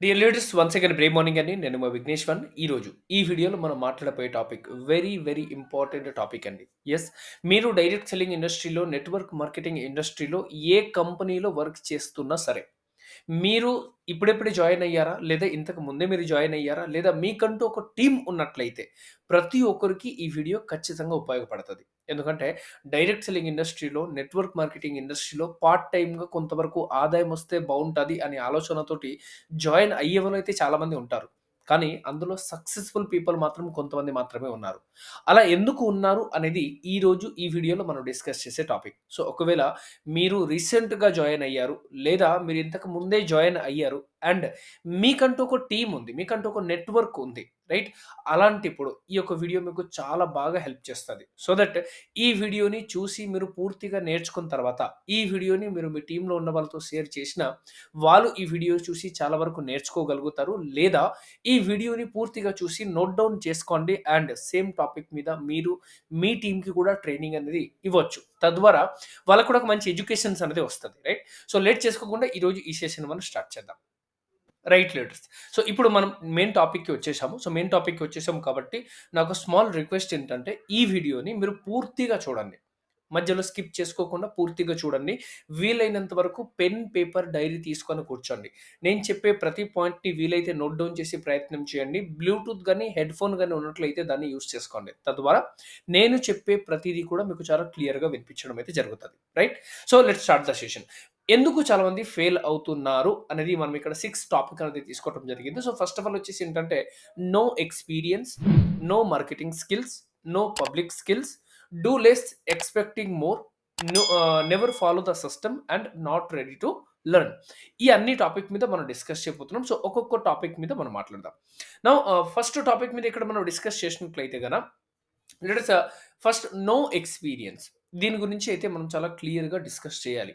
Dear leaders once again break morning అండి. నేను మా విఘ్నేశ్వర్. ఈరోజు ఈ వీడియోలో మనం మాట్లాడబోయే topic very very important topic అండి. యెస్, మీరు డైరెక్ట్ సెల్లింగ్ ఇండస్ట్రీలో, నెట్వర్క్ మార్కెటింగ్ ఇండస్ట్రీలో ఏ కంపెనీలో వర్క్ చేస్తున్నా సరే, మీరు ఇప్పుడిప్పుడే జాయిన్ అయ్యారా? లేదా ఇంతకు ముందే మీరు జాయిన్ అయ్యారా? లేదా మీకంటూ ఒక టీమ్ ఉన్నట్లయితే ప్రతి ఒక్కరికి ఈ వీడియో ఖచ్చితంగా ఉపయోగపడతది. ఎందుకంటే డైరెక్ట్ సెల్లింగ్ ఇండస్ట్రీలో, నెట్వర్క్ మార్కెటింగ్ ఇండస్ట్రీలో పార్ట్ టైమ్‌గా కొంతవరకు ఆదాయం వస్తే బావుంటది అనే ఆలోచనతోటి జాయిన్ అయ్యేవాళ్ళైతే చాలామంది ఉంటారు. కానీ అందులో సక్సెస్‌ఫుల్ పీపుల్ మాత్రం కొంతమంది మాత్రమే ఉన్నారు. అలా ఎందుకు ఉన్నారు అనేది ఈరోజు ఈ వీడియోలో మనం డిస్కస్ చేసే టాపిక్. సో, ఒకవేళ మీరు రీసెంట్‌గా జాయిన్ అయ్యారు. లేదా మీరు ఇంతకు ముందే జాయిన్ అయ్యారు. అండ్ మీకంటూ ఒక టీమ్ ఉంది. మీకంటూ ఒక నెట్వర్క్ ఉంది. రైట్? అలాంటిప్పుడు ఈ యొక్క వీడియో మీకు చాలా బాగా హెల్ప్ చేస్తది. సో దట్ ఈ వీడియోని చూసి మీరు పూర్తిగా నేర్చుకున్న తర్వాత, ఈ వీడియోని మీరు మీ టీమ్‌లో ఉన్న వాళ్ళతో షేర్ చేసినా, వాళ్ళు ఈ వీడియో చూసి చాలా వరకు నేర్చుకోగలుగుతారు. లేదా ఈ వీడియోని పూర్తిగా చూసి నోట్ డౌన్ చేసుకోండి. అండ్ సేమ్ టాపిక్ మీద మీరు మీ టీమ్‌కి కూడా ట్రైనింగ్ అనేది ఇవ్వచ్చు. తద్వారా వాళ్ళకి కూడా ఒక మంచి ఎడ్యుకేషన్స్ అనేది వస్తది. రైట్? సో, లేట్ చేసుకోకుండా ఈరోజు ఈ సెషన్ మనం స్టార్ట్ చేద్దాం. Right leaders. సో, ఇప్పుడు మనం మెయిన్ టాపిక్‌కి వచ్చేసాము. సో, మెయిన్ టాపిక్‌కి వచ్చేసాము కాబట్టి నాకు స్మాల్ రిక్వెస్ట్ ఏంటంటే ఈ వీడియోని మీరు పూర్తిగా చూడండి. మధ్యలో స్కిప్ చేసుకోకుండా పూర్తిగా చూడండి. వీలైనంత వరకు పెన్, పేపర్, డైరీ తీసుకొని కూర్చోండి. నేను చెప్పే ప్రతి పాయింట్‌ని వీలైతే నోట్ డౌన్ చేసే ప్రయత్నం చేయండి. బ్లూటూత్ గాని, హెడ్‌ఫోన్ గాని ఉన్నట్లయితే దాన్ని యూజ్ చేసుకోండి. తద్వారా నేను చెప్పే ప్రతీదీ కూడా మీకు చాలా క్లియర్‌గా వినిపించడం అయితే జరుగుతది. Right? So, let's start the session. ఎందుకు చాలామంది ఫెయిల్ అవుతున్నారు అనేది మనం ఇక్కడ 6 టాపిక్ అనేది తీసుకోవడం జరిగింది. సో, ఫస్ట్ ఆఫ్ ఆల్ వచ్చేసి ఏంటంటే no experience, no marketing skills, no public skills, do less expecting more, never follow the system and not ready to learn. ఈ అన్ని టాపిక్ మీద మనం డిస్కస్ చేయబోతున్నాం. సో, ఒక్కొక్క టాపిక్ మీద మనం మాట్లాడదాం. నౌ ఫస్ట్ టాపిక్ మీద ఇక్కడ మనం డిస్కస్ చేసినట్లయితే గన let us first no experience. దీని గురించి అయితే మనం చాలా క్లియర్‌గా డిస్కస్ చేయాలి.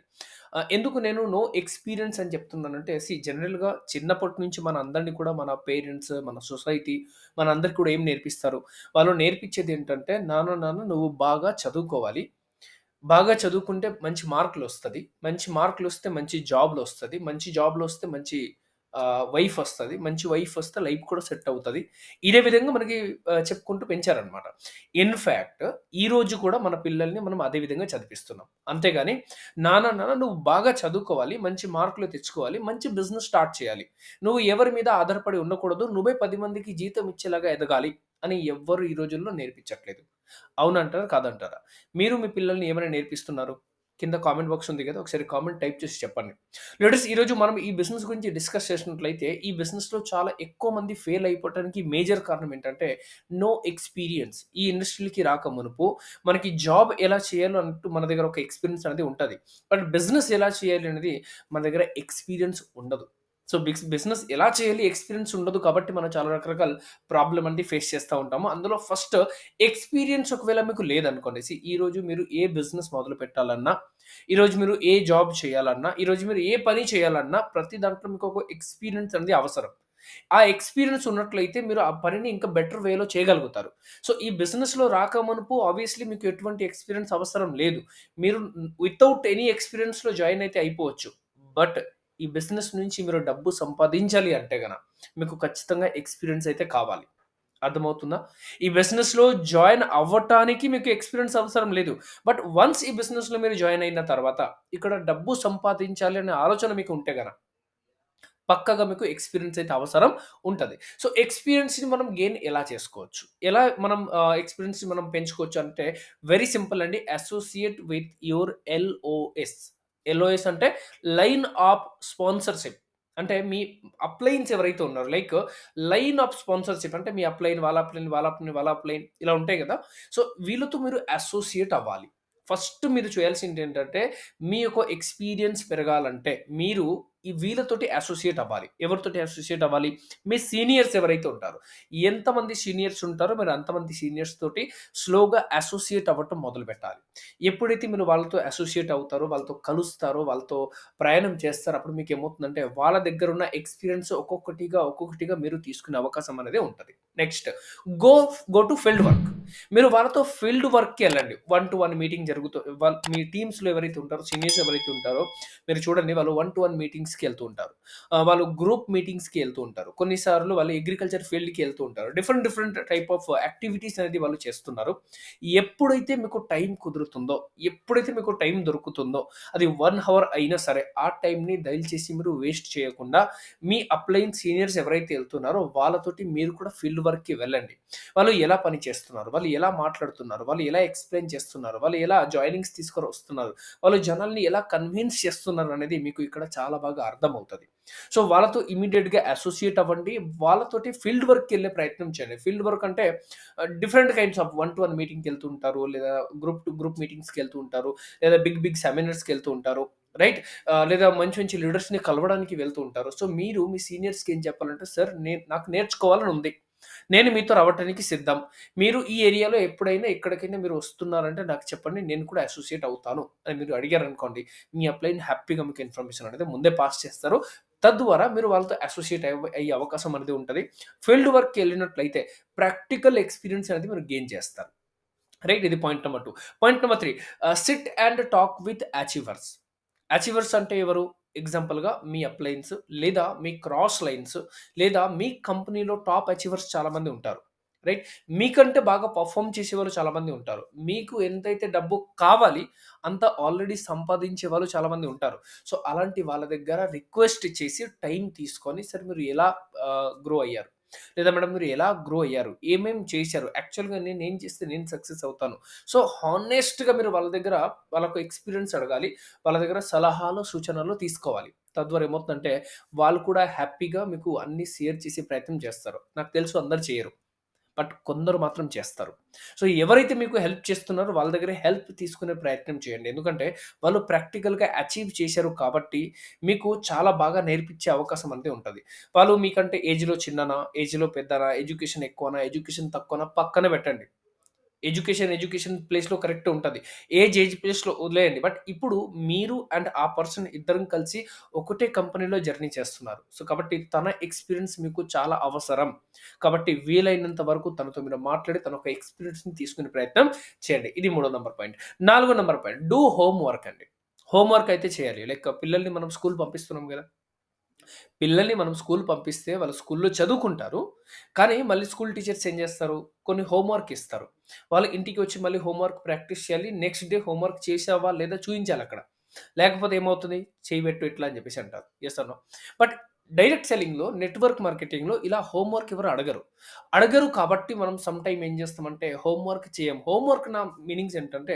ఎందుకు నేను నో ఎక్స్‌పీరియన్స్ అని చెప్తున్నానంటే జనరల్‌గా చిన్నప్పటి నుంచి మనందరిని కూడా మన పేరెంట్స్, మన సొసైటీ మనందరికి కూడా ఏం నేర్పిస్తారు? వాళ్ళు నేర్పించేది ఏంటంటే, నాన్న నువ్వు బాగా చదువుకోవాలి. బాగా చదువుకుంటే మంచి మార్కులొస్తది. మంచి మార్కులొస్తే మంచి జాబ్‌లొస్తది. మంచి జాబ్‌లొస్తే మంచి వైఫ్ ఒస్తది. మంచి వైఫ్ ఒస్తే లైఫ్ కూడా సెట్ అవుతది. ఇదే విధంగా మనకి చెప్పుకుంటూ పెంచారనమాట. ఇన్‌ఫాక్ట్ ఈ రోజు కూడా మన పిల్లల్ని మనం అదే విధంగా చదివిస్తున్నాం. అంతేగాని నాన్న నువ్వు బాగా చదువుకోవాలి. మంచి మార్కులు తెచ్చుకోవాలి. మంచి బిజినెస్ స్టార్ట్ చేయాలి. నువ్వు ఎవరి మీద ఆధారపడి ఉండకూడదు. నువ్వే 10 మందికి జీతం ఇచ్చేలాగా ఎదగాలి అని ఎవ్వరు ఈ రోజుల్లో నేర్పించట్లేదు. అవునంటారా? కాదంటారా? మీరు మీ పిల్లల్ని ఏమైనా నేర్పిస్తున్నారు? కింద కామెంట్ బాక్స్ ఉంది కదా! ఒకసారి కామెంట్ టైప్ చేసి చెప్పండి. లీడర్స్ ఈరోజు మనం ఈ బిజినెస్ గురించి డిస్కస్ చేసినట్లయితే, ఈ బిజినెస్‌లో చాలా ఎక్కువ మంది ఫెయిల్ అయిపోవటానికి మేజర్ కారణం ఏంటంటే, నో ఎక్స్‌పీరియన్స్. ఈ ఇండస్ట్రీ‌లకి రాకమునుపు మనకి జాబ్ ఎలా చేయాలో అన్నట్టు మన దగ్గర ఒక ఎక్స్‌పీరియన్స్ అనేది ఉంటది. బట్ బిజినెస్ ఎలా చేయాలి అనేది మన దగ్గర ఎక్స్‌పీరియన్స్ ఉండదు. సో, బిజినెస్ ఎలా చేయాలి ఎక్స్‌పీరియన్స్ ఉండదు కాబట్టి మనం చాలా రకరకాల ప్రాబ్లమ్ అనేది ఫేస్ చేస్తా ఉంటాము. అందులో ఫస్ట్ ఎక్స్‌పీరియన్స్ ఒకవేళ మీకు లేదనుకోండి. ఈరోజు మీరు ఏ బిజినెస్ మొదలు పెట్టాలన్నా, ఈరోజు మీరు ఏ జాబ్ చేయాలన్నా, ఈరోజు మీరు ఏ పని చేయాలన్నా ప్రతి దాంట్లో మీకు ఒక ఎక్స్‌పీరియన్స్ అనేది అవసరం. ఆ ఎక్స్‌పీరియన్స్ ఉన్నట్లయితే మీరు ఆ పనిని ఇంకా బెటర్ వేలో చేయగలుగుతారు. సో, ఈ బిజినెస్‌లో రాకమునుపు ఆబ్వియస్‌లీ మీకు ఎటువంటి ఎక్స్‌పీరియన్స్ అవసరం లేదు. మీరు వితౌట్ ఎనీ ఎక్స్‌పీరియన్స్‌లో జాయిన్ అయితే అయిపోవచ్చు. బట్ ఈ బిజినెస్ నుంచి మీరు డబ్బు సంపాదించాలి అంటే మీకు ఖచ్చితంగా ఎక్స్‌పీరియన్స్ అయితే కావాలి. అర్థమవుతుందా? ఈ బిజినెస్‌లో జాయిన్ అవ్వటానికి మీకు ఎక్స్‌పీరియన్స్ అవసరం లేదు. బట్ వన్స్ ఈ బిజినెస్‌లో మీరు జాయిన్ అయిన తర్వాత, ఇక్కడ డబ్బు సంపాదించాలి అనే ఆలోచన మీకు ఉంటే పక్కాగా మీకు ఎక్స్‌పీరియన్స్ అయితే అవసరం ఉంటది. సో, ఎక్స్‌పీరియన్స్‌ని మనం గెయిన్ ఎలా చేసుకోవచ్చు? ఎలా మనం ఎక్స్‌పీరియన్స్‌ని మనం పెంచుకోవచ్చు అంటే వెరీ సింపుల్ అండి. Associate with your LOS. LOS అంటే లైన్ ఆఫ్ స్పాన్సర్‌షిప్. అంటే మీ అప్లయన్స్ ఎవరైతే ఉన్నారో లైన్ ఆఫ్ స్పాన్సర్‌షిప్ అంటే మీ అప్లైన్, వాళ్ళ అప్లైన్, వాళ్ళ అప్లైన్, వాళ్ళ అప్లైన్ ఇలా ఉంటాయి గదా! సో, వీళ్ళతో మీరు అసోసియేట్ అవ్వాలి. ఫస్ట్ మీరు చేయాల్సిందేంటంటే మీ యొక్క ఎక్స్‌పీరియన్స్ పెరగాలంటే మీరు వీళ్ళతోటి అసోసియేట్ అవ్వాలి. ఎవరితోటి అసోసియేట్ అవ్వాలి? మీ సీనియర్స్ ఎవరైతే ఉంటారో, ఎంతమంది సీనియర్స్ ఉంటారో మీరు అంతమంది సీనియర్స్ తోటి స్లోగా అసోసియేట్ అవ్వటం మొదలుపెట్టాలి. ఎప్పుడైతే మీరు వాళ్ళతో అసోసియేట్ అవుతారో, వాళ్ళతో కలుస్తారో, వాళ్ళతో ప్రయాణం చేస్తారో అప్పుడు మీకేమవుతుందంటే వాళ్ళ దగ్గరున్న ఎక్స్‌పీరియన్స్ ఒక్కొక్కటిగా మీరు తీసుకునే అవకాశం అనేది ఉంటది. Next go go to field work. మీరు వాళ్ళతో ఫీల్డ్ వర్క్‌కెళ్ళండి. 1 టు 1 మీటింగ్ జరుగుతూ మీ టీమ్స్‌లో ఎవరైతే ఉంటారో, సీనియర్స్ ఎవరైతే ఉంటారో మీరు చూడండి వాళ్ళు 1 టు 1 మీటింగ్స్ మీటింగ్స్‌కి ఎళ్తూ ఉంటారు. వాళ్ళు గ్రూప్ మీటింగ్స్‌కి ఎళ్తూ ఉంటారు. కొన్నిసార్లు వాళ్ళు అగ్రికల్చర్ ఫీల్డ్‌కి ఎళ్తూ ఉంటారు. Different different type of activities అనేది వాళ్ళు చేస్తున్నారు. ఎప్పుడైతే మీకు టైం కుదురుతుందో, ఎప్పుడైతే మీకు టైం దొరుకుతుందో, అది 1 హవర్ అయినా సరే, ఆ టైంని దయచేసి మీరు వేస్ట్ చేయకుండా, మీ అప్లైన్ సీనియర్స్ ఎవరైతే ఎళ్తున్నారో వాళ్ళతోటి మీరు కూడా ఫీల్డ్ వర్క్‌కి వెళ్ళండి. వాళ్ళు ఎలా పని చేస్తున్నారు? వాళ్ళు ఎలా మాట్లాడుతున్నారు? వాళ్ళు ఎలా ఎక్స్‌ప్లెయిన్ చేస్తున్నారు? వాళ్ళు ఎలా జాయినింగ్స్ తీసుకొని వస్తున్నారు? వాళ్ళు జనాల్ని ఎలా కన్విన్స్ చేస్తున్నారనేది మీకు ఇక్కడ చాలా బాగా అర్థమవుతది. సో, వాళ్ళతో ఇమ్మీడియేట్‌గా అసోసియేట్ అవ్వండి. వాళ్ళతోటి ఫీల్డ్ వర్క్‌కెళ్ళే ప్రయత్నం చేయండి. ఫీల్డ్ వర్క్ అంటే డిఫరెంట్ కైండ్స్ ఆఫ్ 1 టు 1 మీటింగ్‌కెళ్తూ ఉంటారు. లేదా గ్రూప్ టు గ్రూప్ మీటింగ్స్‌కెళ్తూ ఉంటారు. లేదా బిగ్ బిగ్ సెమినార్స్‌కెళ్తూ ఉంటారు. రైట్? లేదా మంచి మంచి లీడర్స్‌ని కలవడానికి వెళ్తూ ఉంటారు. సో, మీరు మీ సీనియర్స్‌కి ఏం చెప్పాలంటే, "సార్ నాకు నేర్చుకోవాలని ఉంది. నేను మీతో రావటానికి సిద్ధం. మీరు ఈ ఏరియాలో ఎప్పుడైనా ఎక్కడికైనా మీరు వస్తున్నారంటే నాకు చెప్పండి. నేను కూడా అసోసియేట్ అవుతాను" అని మీరు అడిగారనుకోండి. మీ అప్లైన్ హ్యాపీగా మీకు ఇన్ఫర్మేషన్ అనేది ముందే పాస్ చేస్తారు. తద్వారా మీరు వాళ్ళతో అసోసియేట్ అయ్యే అవకాశం అనేది ఉంటది. ఫీల్డ్ వర్క్‌కెళ్ళినట్లయితే ప్రాక్టికల్ ఎక్స్‌పీరియన్స్ అనేది మీరు గెయిన్ చేస్తారు. రైట్. ఇది point number 2. Point number 3, SIT and talk with achievers. Achievers అంటే ఎవరు? ఎగ్జాంపుల్‌గా మీ అప్లయన్స్ లేదా మీ క్రాస్ లైన్స్ లేదా మీ కంపెనీలో టాప్ అచీవర్స్ చాలామంది ఉంటారు. రైట్. మీకంటే బాగా పెర్ఫార్మ్ చేసేవాళ్ళు చాలామంది ఉంటారు. మీకు ఎంతైతే డబ్బు కావాలి అంత ఆల్రెడీ సంపాదించేవాళ్ళు చాలామంది ఉంటారు. సో, అలాంటి వాళ్ళ దగ్గర రిక్వెస్ట్ చేసి టైం తీసుకొని, "సార్ మీరు ఎలా గ్రో అయ్యారు? లేదా మేడం మీరు ఎలా గ్రో అయ్యారు? ఏమేం చేశారు? యాక్చువల్‌గా నేనేం చేస్తే నేను సక్సెస్ అవుతాను." సో, హానెస్ట్‌గా మీరు వాళ్ళ దగ్గర వాళ్ళకు ఎక్స్‌పీరియన్స్ అడగాలి. వాళ్ళ దగ్గర సలహాలు, సూచనలు తీసుకోవాలి. తద్వారా ఏమవుతుందంటే, వాళ్ళు కూడా హ్యాపీగా మీకు అన్నీ షేర్ చేసే ప్రయత్నం చేస్తారు. నాకు తెలుసు అందరూ చేయరు. బట్ కొందరు మాత్రం చేస్తారు. సో, ఎవరైతే మీకు హెల్ప్ చేస్తున్నారో వాళ్ళ దగ్గర హెల్ప్ తీసుకునే ప్రయత్నం చేయండి. ఎందుకంటే, వాళ్ళు ప్రాక్టికల్‌గా అచీవ్ చేశారు కాబట్టి, మీకు చాలా బాగా నేర్పించే అవకాశం అనేది ఉంటది. వాళ్ళు మీకంటే ఏజ్‌లో చిన్ననా, ఏజ్‌లో పెద్దనా, ఎడ్యుకేషన్ ఎక్కువనా, ఎడ్యుకేషన్ తక్కువనా పక్కన పెట్టండి. ఎడ్యుకేషన్ ప్లేస్‌లో కరెక్ట్ ఉంటది. ఏజ్ ప్లేస్‌లో వదిలేయండి. బట్ ఇప్పుడు మీరు అండ్ ఆ పర్సన్ ఇద్దరం కలిసి ఒకటే కంపెనీలో జర్నీ చేస్తున్నారు. సో, కాబట్టి తన ఎక్స్‌పీరియన్స్ మీకు చాలా అవసరం. కాబట్టి వీలైనంత వరకు తనతో మీరు మాట్లాడి తన యొక్క ఎక్స్‌పీరియన్స్‌ని తీసుకునే ప్రయత్నం చేయండి. ఇది మూడో నంబర్ పాయింట్. నాలుగో number point, do home work అండి. హోమ్ వర్క్ అయితే చేయాలి. లైక్ పిల్లల్ని మనం స్కూల్ పంపిస్తున్నాం గదా! పిల్లల్ని మనం స్కూల్ పంపిస్తే వాళ్ళు స్కూల్‌లో చదువుకుంటారు. కానీ మళ్ళీ స్కూల్ టీచర్స్ ఏం జేస్తారు? కొన్ని హోమ్ వర్క్ ఇస్తారు. వాళ్ళు ఇంటికి వచ్చి మళ్ళీ హోమ్ వర్క్ ప్రాక్టీస్ చేయాలి. నెక్స్ట్ డే హోమ్ వర్క్ చేశావా లేదా చూయించాలక్కడ. లేకపోతే ఏమవుతది? చెయ్యి పెట్టు ఇట్లా అని జెప్పేసి అంటారు. Yes or no. But direct సెల్లింగ్‌లో, నెట్వర్క్ మార్కెటింగ్‌లో ఇలా హోమ్ వర్క్ ఎవరు అడగరు. అడగరు కాబట్టి మనం సమ్ టైమ్ ఏం జేస్తామంటే హోమ్ వర్క్ చేయం. హోమ్ వర్క్ నా మీనింగ్స్ ఏంటంటే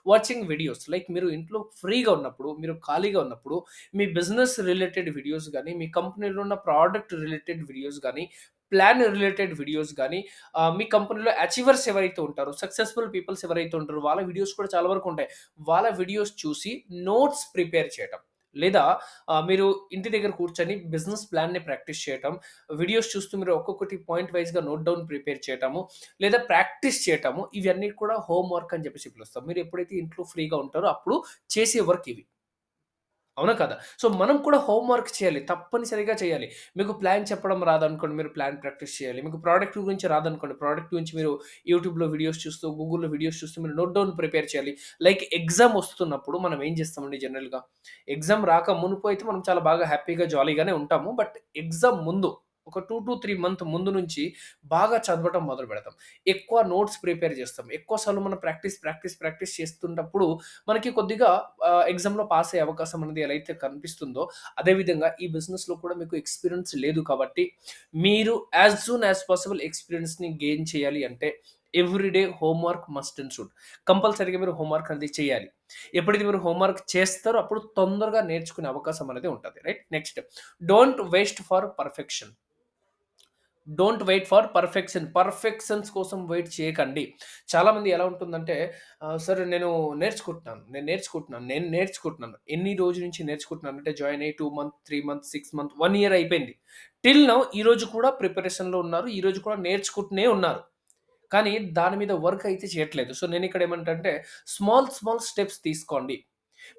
వాచింగ్ వీడియోస్. లైక్ మీరు ఇంట్లో ఫ్రీగా ఉన్నప్పుడు, మీరు ఖాళీగా ఉన్నప్పుడు మీ బిజినెస్ రిలేటెడ్ వీడియోస్ గాని, మీ కంపెనీలో ఉన్న ప్రొడక్ట్ రిలేటెడ్ వీడియోస్ గాని, ప్లాన్ రిలేటెడ్ వీడియోస్ గాని, మీ కంపెనీలో అచీవర్స్ ఎవరైతే ఉంటారో, సక్సెస్‌ఫుల్ పీపుల్స్ ఎవరైతే ఉంటారో, వాళ్ళ వీడియోస్ కూడా చాలా వరకు ఉంటాయి. వాళ్ళ వీడియోస్ చూసి నోట్స్ ప్రిపేర్ చేయటం. లేదా మీరు ఇంటి దగ్గర కూర్చొని బిజినెస్ ప్లాన్‌ని ప్రాక్టీస్ చేయటం. వీడియోస్ చూస్తూ మీరు ఒక్కొక్కటి పాయింట్ వైస్‌గా నోట్ డౌన్ ప్రిపేర్ చేయటము. లేదా ప్రాక్టీస్ చేయటము. ఇవన్నీ కూడా హోమ్ వర్క్ అని చెప్పేసి పిలుస్తాం. మీరు ఎప్పుడైతే ఇంట్లో ఫ్రీగా ఉంటారో అప్పుడు చేసే వర్క్ ఇవి. అవునా కాదా? సో, మనం కూడా హోమ్ వర్క్ చేయాలి. తప్పనిసరిగా చేయాలి. మీకు ప్లాన్ చెప్పడం రాదనుకోండి, మీరు ప్లాన్ ప్రాక్టీస్ చేయాలి. మీకు ప్రొడక్ట్ గురించి రాదనుకోండి, ప్రొడక్ట్ గురించి మీరు యూట్యూబ్‌లో వీడియోస్ చూస్తూ, గూగుల్‌లో వీడియోస్ చూస్తూ మీరు నోట్ డౌన్ ప్రిపేర్ చేయాలి. లైక్ ఎగ్జామ్ వస్తున్నప్పుడు మనం ఏం చేస్తామండి జనరల్‌గా, ఎగ్జామ్ రాక మునుపు అయితే మనం చాలా బాగా హ్యాపీగా, జాలీగానే ఉంటాము. బట్ ఎగ్జామ్ ముందు ఒక 2-3 మంత్ ముందు నుంచి బాగా చదవటం మొదలుపెడతాం. ఎక్కువ నోట్స్ ప్రిపేర్ చేస్తాం. ఎక్కువ సార్లు మనం ప్రాక్టీస్ చేస్తున్నప్పుడు మనకి కొద్దిగా ఎగ్జామ్‌లో పాస్ అయ్యే అవకాశం అనేది ఎలా అయితే కనిపిస్తుందో, అదే విధంగా ఈ బిజినెస్‌లో కూడా మీకు ఎక్స్‌పీరియన్స్ లేదు కాబట్టి, మీరు యాస్ సూన్ యాస్ పాసిబుల్ ఎక్స్‌పీరియన్స్‌ని గెయిన్ చేయాలి అంటే, every day homework must and should. కంపల్సరీగా మీరు హోమ్ వర్క్ అనేది చేయాలి. ఎప్పుడైతే మీరు హోమ్ వర్క్ చేస్తారో అప్పుడు తొందరగా నేర్చుకునే అవకాశం అనేది ఉంటది. Right? Next, don't waste for perfection. Don't wait for perfection. Perfections కోసం వెయిట్ చేయకండి. చాలామంది ఎలా ఉంటుందంటే, సరే నేను నేర్చుకుంటున్నాను. ఎన్ని రోజుల నుంచి నేర్చుకుంటున్నానంటే జాయిన్ అయ్యి 2 మంత్, 3 మంత్, 6 మంత్, 1 ఇయర్ అయిపోయింది. టిల్ నౌ ఈ రోజు కూడా ప్రిపరేషన్‌లో ఉన్నారు. ఈ రోజు కూడా నేర్చుకుంటూనే ఉన్నారు. కానీ దాని మీద వర్క్ అయితే చేయట్లేదు. సో, నేనిక్కడ ఏమంటంటే స్మాల్ స్టెప్స్ తీసుకోండి.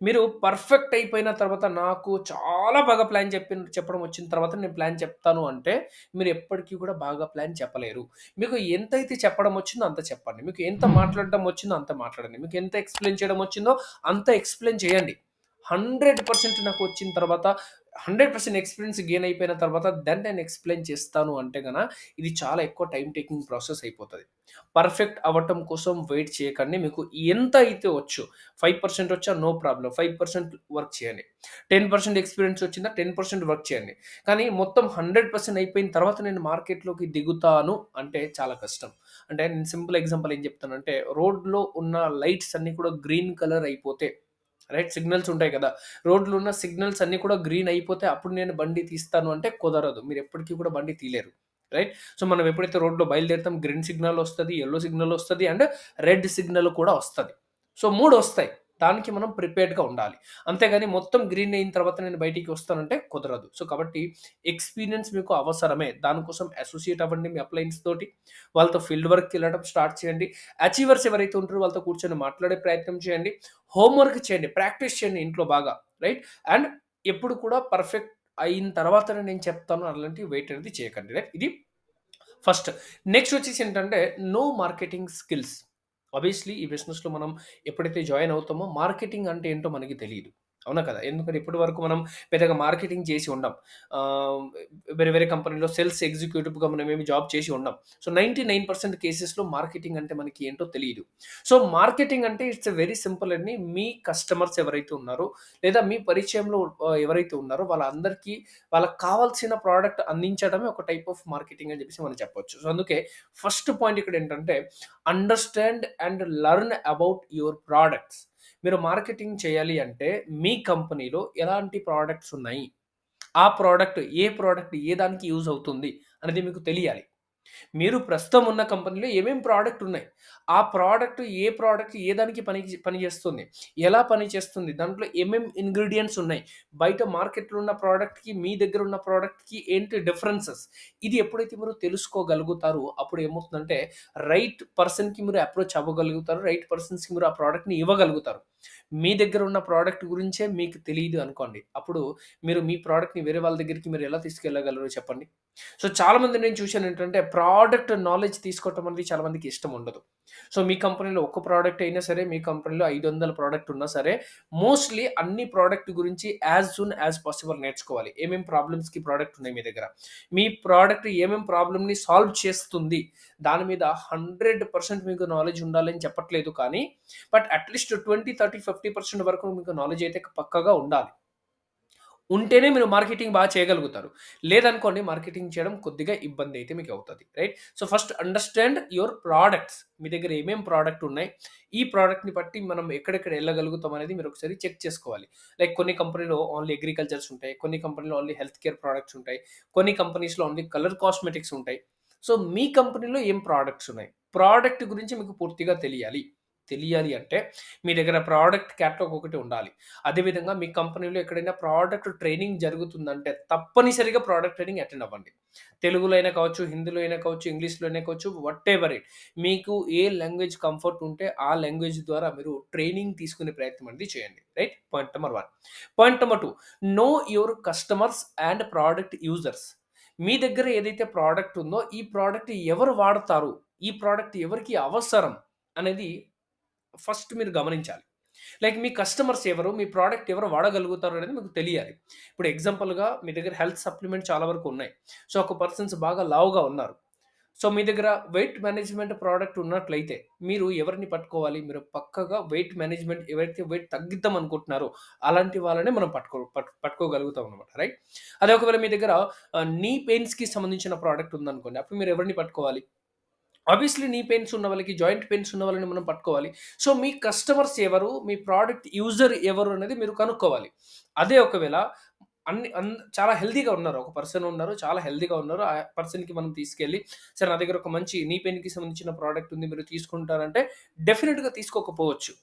మీరు పర్ఫెక్ట్ అయిపోయిన తర్వాత నాకు చాలా బాగా ప్లాన్ చెప్పడం వచ్చిన తర్వాత నేను ప్లాన్ చెప్తాను అంటే, మీరు ఎప్పటికి కూడా బాగా ప్లాన్ చెప్పలేరు. మీకు ఎంతైతే చెప్పడం వచ్చిందో అంత చెప్పండి. మీకు ఎంత మాట్లాడడం వచ్చిందో అంత మాట్లాడండి. మీకు ఎంత ఎక్స్‌ప్లెయిన్ చేయడం వచ్చిందో అంత ఎక్స్‌ప్లెయిన్ చేయండి. 100% నాకు వచ్చిన తర్వాత 100% ఎక్స్‌పీరియన్స్ గెయిన్ అయిపోయిన తర్వాత దెన్ నేను ఎక్స్‌ప్లెయిన్ చేస్తాను అంటే ఇది చాలా ఎక్కువ టైమ్ టేకింగ్ ప్రాసెస్ అయిపోతది. పర్ఫెక్ట్ అవ్వటం కోసం వెయిట్ చేయకండి. మీకు ఎంత అయితే వచ్చో 5% వచ్చా నో ప్రాబ్లమ్. 5% వర్క్ చేయండి. 10% ఎక్స్‌పీరియన్స్ వచ్చిందా 10% వర్క్ చేయండి. కానీ మొత్తం 100% అయిపోయిన తర్వాత నేను మార్కెట్‌లోకి దిగుతాను అంటే చాలా కష్టం. అంటే నేను సింపుల్ ఎగ్జాంపుల్ ఏం చెప్తానంటే రోడ్‌లో ఉన్న లైట్స్ అన్నీ కూడా గ్రీన్ కలర్ అయిపోతే రైట్ సిగ్నల్స్ ఉంటాయి కదా! రోడ్‌లో ఉన్న సిగ్నల్స్ అన్నీ కూడా గ్రీన్ అయిపోతే అప్పుడు నేను బండి తీస్తాను అంటే కుదరదు. మీరు ఎప్పటికి కూడా బండి తీయలేరు. రైట్? సో, మనం ఎప్పుడైతే రోడ్‌లో బయలుదేరుతాం గ్రీన్ సిగ్నల్ ఒస్తది, యెల్లో సిగ్నల్ ఒస్తది అండ్ రెడ్ సిగ్నల్ కూడా ఒస్తది. సో, 3 ఒస్తాయి. దానికి మనం ప్రిపేర్డ్‌గా ఉండాలి. అంతేగాని మొత్తం గ్రీన్ అయిన తర్వాత నేను బయటికి వస్తానంటే కుదరదు. సో, కాబట్టి ఎక్స్‌పీరియన్స్ మీకు అవసరమే. దానికోసం అసోసియేట్ అవ్వండి మీ అప్లయన్స్ తోటి. వాళ్ళతో ఫీల్డ్ వర్క్‌కెళ్ళడం స్టార్ట్ చేయండి. అచీవర్స్ ఎవరైతే ఉంటారో వాళ్ళతో కూర్చొని మాట్లాడే ప్రయత్నం చేయండి. హోంవర్క్ చేయండి. ప్రాక్టీస్ చేయండి ఇంట్లో బాగా. రైట్? అండ్ ఎప్పుడు కూడా పర్ఫెక్ట్ అయిన తర్వాతనే నేను చెప్తాను అలాంటి వెయిట్ అనేది చేయకండి. రైట్? ఇది ఫస్ట్. నెక్స్ట్ వచ్చేసి ఏంటంటే, నో మార్కెటింగ్ స్కిల్స్. ఆబ్వియస్లీ ఈ బిజినెస్‌లో మనం ఎప్పుడైతే జాయిన్ అవుతామో మార్కెటింగ్ అంటే ఏంటో మనకి తెలీదు. అవునా కదా! ఎందుకంటే ఇప్పటి వరకు మనం పెద్దగా మార్కెటింగ్ చేసి ఉండం. ఆహ్, వేరే వేరే కంపెనీలో సేల్స్ ఎగ్జిక్యూటివ్‌గా మనమేమి జాబ్ చేసి ఉండం. సో, 99% కేసెస్‌లో మార్కెటింగ్ అంటే మనకి ఏంటో తెలీదు. సో, మార్కెటింగ్ అంటే ఇట్స్ ఎ వెరీ సింపుల్ అండి. మీ కస్టమర్స్ ఎవరైతే ఉన్నారో లేదా మీ పరిచయంలో ఎవరైతే ఉన్నారో వాళ్ళందరికీ వాళ్ళకి కావాల్సిన ప్రొడక్ట్ అందించడమే ఒక టైప్ ఆఫ్ మార్కెటింగ్ అని చెప్పేసి మనం చెప్పొచ్చు. సో, అందుకే ఫస్ట్ పాయింట్ ఇక్కడేంటంటే understand and learn about your products. మీరు మార్కెటింగ్ చేయాలి అంటే మీ కంపెనీలో ఎలాంటి ప్రొడక్ట్స్ ఉన్నాయి? ఆ ప్రొడక్ట్ ఏ దానికి యూజ్ అవుతుంది అనేది మీకు తెలియాలి. మీరు ప్రస్తుతం ఉన్న కంపెనీలో ఏమేం ప్రొడక్ట్ ఉన్నాయి? ఆ ప్రొడక్ట్ ఏ దానికి పని చేస్తుంది? ఎలా పని చేస్తుంది? దాంట్లో ఏమేం ఇంగ్రీడియెంట్స్ ఉన్నాయి? బయట మార్కెట్‌లో ఉన్న ప్రొడక్ట్‌కి, మీ దగ్గర ఉన్న ప్రొడక్ట్‌కి ఏంటి డిఫరెన్సెస్? ఇది ఎప్పుడైతే మీరు తెలుసుకోగలుగుతారో అప్పుడు ఏమవుతుందంటే రైట్ పర్సన్‌కి మీరు అప్రోచ్ అవ్వగలుగుతారు. రైట్ పర్సన్స్‌కి మీరు ఆ ప్రొడక్ట్‌ని ఇవ్వగలుగుతారు. మీ దగ్గర ఉన్న ప్రొడక్ట్ గురించే మీకు తెలీదు అనుకోండి. అప్పుడు మీరు మీ ప్రొడక్ట్‌ని వేరే వాళ్ళ దగ్గరికి మీరు ఎలా తీసుకెళ్ళగలరో చెప్పండి? సో, చాలామంది నేను చూసానేంటంటే, ప్రోడక్ట్ నాలెడ్జ్ తీసుకోవటం అనేది చాలా మందికి ఇష్టం ఉండదు. సో, మీ కంపెనీలో ఒక్క ప్రోడక్ట్ అయినా సరే, మీ కంపెనీలో 500 ప్రోడక్ట్ ఉన్నా సరే, మోస్ట్‌లీ అన్ని ప్రోడక్ట్ గురించి యాస్ సూన్ యాస్ పాసిబుల్ నేర్చుకోవాలి. ఏమేం ప్రాబ్లమ్స్‌కి ప్రోడక్ట్ ఉన్నాయి మీ దగ్గర? మీ ప్రోడక్ట్ ఏమేం ప్రాబ్లమ్‌ని సాల్వ్ చేస్తుంది? దాని మీద 100% మీకు నాలెడ్జ్ ఉండాలని చెప్పట్లేదు కానీ, బట్ అట్‌లీస్ట్ 20, 30, 50% వరకు మీకు నాలెడ్జ్ అయితే పక్కాగా ఉండాలి. ఉంటేనే మీరు మార్కెటింగ్ బాగా చేయగలుగుతారు. లేదనుకోండి మార్కెటింగ్ చేయడం కొద్దిగా ఇబ్బంది అయితే మీకవుతది. Right? So, first understand your products. మీ దగ్గర ఏమేం ప్రొడక్ట్ ఉన్నాయి? ఈ ప్రొడక్ట్‌ని బట్టి మనం ఎక్కడెక్కడ ఎళ్ళగలుగుతాం అనేది మీరు ఒకసారి చెక్ చేసుకోవాలి. లైక్ కొన్ని కంపెనీలో ఓన్లీ అగ్రికల్చర్స్ ఉంటాయి. కొన్ని కంపెనీలో ఓన్లీ హెల్త్ కేర్ ప్రొడక్ట్స్ ఉంటాయి. కొన్ని కంపెనీస్‌లో ఓన్లీ కలర్ కాస్మెటిక్స్ ఉంటాయి. సో, మీ కంపెనీలో ఏం ప్రొడక్ట్స్ ఉన్నాయి? ప్రొడక్ట్ గురించి మీకు పూర్తిగా తెలియాలి. తెలియాలి అంటే మీ దగ్గర ప్రొడక్ట్ క్యాటలాగ్ ఒకటి ఉండాలి. అదే విధంగా మీ కంపెనీలో ఎక్కడైనా ప్రొడక్ట్ ట్రైనింగ్ జరుగుతుందంటే తప్పనిసరిగా ప్రొడక్ట్ ట్రైనింగ్ అటెండ్ అవ్వండి. తెలుగులో అయినా కావచ్చు, హిందీలో అయినా కావచ్చు, ఇంగ్లీష్‌లో అయినా కావచ్చు, వాటెవర్ ఇట్. మీకు ఏ లాంగ్వేజ్ కంఫర్ట్ ఉంటే ఆ లాంగ్వేజ్ ద్వారా మీరు ట్రైనింగ్ తీసుకునే ప్రయత్నం అనేది చేయండి. Right? Point number 1. Point number 2, know your customers and product users. మీ దగ్గర ఏదైతే ప్రొడక్ట్ ఉందో ఈ ప్రొడక్ట్ ఎవరు వాడతారు? ఈ ప్రొడక్ట్ ఎవరికి అవసరం? అనేది ఫస్ట్ మీరు గమనించాలి. లైక్ మీ కస్టమర్స్ ఎవరు? మీ ప్రొడక్ట్ ఎవరు వాడగలుగుతారు అనేది మీకు తెలియాలి. ఇప్పుడు ఎగ్జాంపుల్‌గా మీ దగ్గర హెల్త్ సప్లిమెంట్ చాలా వరకు ఉన్నాయి. సో, ఒక పర్సన్స్ బాగా లావుగా ఉన్నారు. సో, మీ దగ్గర వెయిట్ మేనేజ్‌మెంట్ ప్రొడక్ట్ ఉన్నట్లయితే మీరు ఎవరిని పట్టుకోవాలి? మీరు పక్కాగా వెయిట్ మేనేజ్‌మెంట్ ఎవరైతే వెయిట్ తగ్గిద్దాం అనుకుంటున్నారో అలాంటి వాళ్ళనే మనం పట్టుకోగలుగుతాం అన్నమాట. రైట్? అదే ఒకవేళ మీ దగ్గర నీ పెయిన్స్‌కి సంబంధించిన ప్రొడక్ట్ ఉందనుకోండి. అప్పుడు మీరు ఎవరిని పట్టుకోవాలి? ఆబ్వియస్లీ నీ పెయిన్స్ ఉన్న వాళ్ళకి, జాయింట్ పెయిన్స్ ఉన్న వాళ్ళని మనం పట్టుకోవాలి. సో, మీ కస్టమర్స్ ఎవరు? మీ ప్రొడక్ట్ యూజర్ ఎవరు అనేది మీరు కనుక్కోవాలి. అదే ఒకవేళ అన్ని చాలా హెల్తీగా ఉన్నారు. ఒక పర్సన్ ఉన్నారు. చాలా హెల్తీగా ఉన్నారు. ఆ పర్సన్‌కి మనం తీసుకెళ్ళి, "సార్ నా దగ్గర ఒక మంచి నీ పెయిన్‌కి సంబంధించిన ప్రొడక్ట్ ఉంది. మీరు తీసుకుంటారంటే" డెఫినిట్‌గా తీసుకోకపోవచ్చు.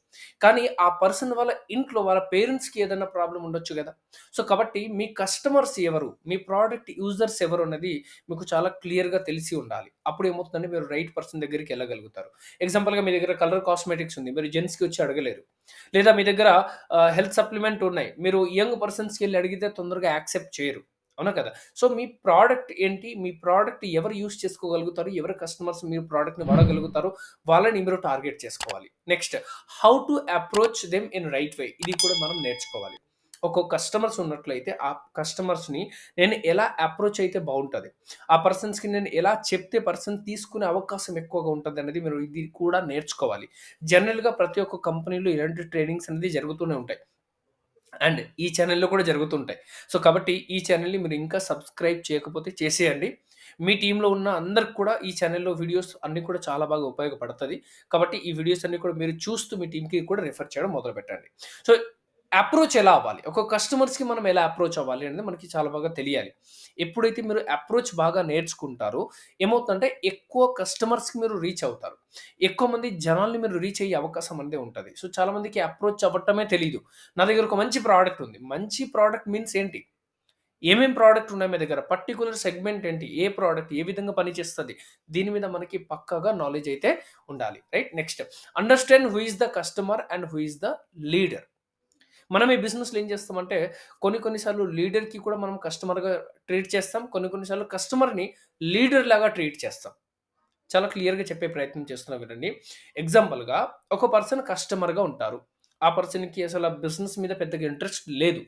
కానీ ఆ పర్సన్ వాళ్ళ ఇంట్లో వాళ్ళ పేరెంట్స్‌కి ఏదైనా ప్రాబ్లమ్ ఉండొచ్చు గదా! సో, కాబట్టి మీ కస్టమర్స్ ఎవరు? మీ ప్రొడక్ట్ యూజర్స్ ఎవరు అన్నది మీకు చాలా క్లియర్‌గా తెలిసి ఉండాలి. అప్పుడు ఏమవుతుందంటే మీరు రైట్ పర్సన్ దగ్గరికెళ్ళగలుగుతారు. ఎగ్జాంపుల్‌గా మీ దగ్గర కలర్ కాస్మెటిక్స్ ఉంది. మీరు జెంట్స్‌కి వచ్చి అడగలేరు. లేదా మీ దగ్గర హెల్త్ సప్లిమెంట్ ఉన్నాయి. మీరు యంగ్ పర్సన్స్‌కెళ్ళి అడిగితే తొందరగా యాక్సెప్ట్ చేయరు. అవునా కదా! సో, మీ ప్రొడక్ట్ ఏంటి? మీ ప్రొడక్ట్ ఎవరు యూజ్ చేసుకోగలుగుతారు? ఎవరు కస్టమర్స్ మీ ప్రొడక్ట్‌ని వాడగలుగుతారో వాళ్ళని మీరు టార్గెట్ చేసుకోవాలి. Next how to approach them in right way. ఇది కూడా మనం నేర్చుకోవాలి. ఒక కస్టమర్స్ ఉన్నట్లయితే ఆ కస్టమర్స్‌ని నేను ఎలా అప్రోచ్ అయితే బావుంటది. ఆ పర్సన్స్‌కి నేను ఎలా చెప్తే పర్సన్ తీసుకునే అవకాశం ఎక్కువగా ఉంటదనేది మీరు ఇది కూడా నేర్చుకోవాలి. జనరల్‌గా ప్రతి ఒక్క కంపెనీలో ఇలాంటి ట్రైనింగ్స్ అనేది జరుగుతూనే ఉంటాయి. అండ్ ఈ ఛానెల్‌లో కూడా జరుగుతుంటాయి. సో, కాబట్టి ఈ ఛానెల్‌ని మీరు ఇంకా సబ్స్క్రైబ్ చేయకపోతే చేసేయండి. మీ టీమ్‌లో ఉన్న అందరికి కూడా ఈ ఛానెల్‌లో వీడియోస్ అన్నీ కూడా చాలా బాగా ఉపయోగపడతది. కాబట్టి ఈ వీడియోస్ అన్నీ కూడా మీరు చూస్తూ మీ టీమ్‌కి కూడా రిఫర్ చేయడం మొదలుపెట్టండి. సో, అప్రోచ్ ఎలా అవ్వాలి? ఒక కస్టమర్స్‌కి మనం ఎలా అప్రోచ్ అవ్వాలి అనేది మనకి చాలా బాగా తెలియాలి. ఎప్పుడైతే మీరు అప్రోచ్ బాగా నేర్చుకుంటారో ఏమవుతుందంటే ఎక్కువ కస్టమర్స్‌కి మీరు రీచ్ అవుతారు. ఎక్కువ మంది జనాల్ని మీరు రీచ్ అయ్యే అవకాశం అనేది ఉంటది. సో, చాలా మందికి అప్రోచ్ అవ్వటమే తెలీదు. నా దగ్గర ఒక మంచి ప్రొడక్ట్ ఉంది. మంచి ప్రొడక్ట్ మీన్స్ ఏంటి? ఏమేం ప్రొడక్ట్ ఉన్నాయి మీ దగ్గర? పర్టిక్యులర్ సెగ్మెంట్ ఏంటి? ఏ ప్రొడక్ట్ ఏ విధంగా పనిచేస్తది? దీని మీద మనకి పక్కాగా నాలెడ్జ్ అయితే ఉండాలి. Right? Next understand who is the customer and who is the leader. మనం ఈ బిజినెస్‌లో ఏం చేస్తామంటే కొన్ని కొన్ని సార్లు లీడర్‌కి కూడా మనం కస్టమర్‌గా ట్రీట్ చేస్తాం. కొన్ని కొన్ని సార్లు కస్టమర్‌ని లీడర్ లాగా ట్రీట్ చేస్తాం. చాలా క్లియర్‌గా చెప్పే ప్రయత్నం చేస్తున్నా వినండి. ఎగ్జాంపుల్‌గా ఒక పర్సన్ కస్టమర్‌గా ఉంటారు. ఆ పర్సన్‌కి అసల బిజినెస్ మీద పెద్దగా ఇంట్రెస్ట్ లేదు.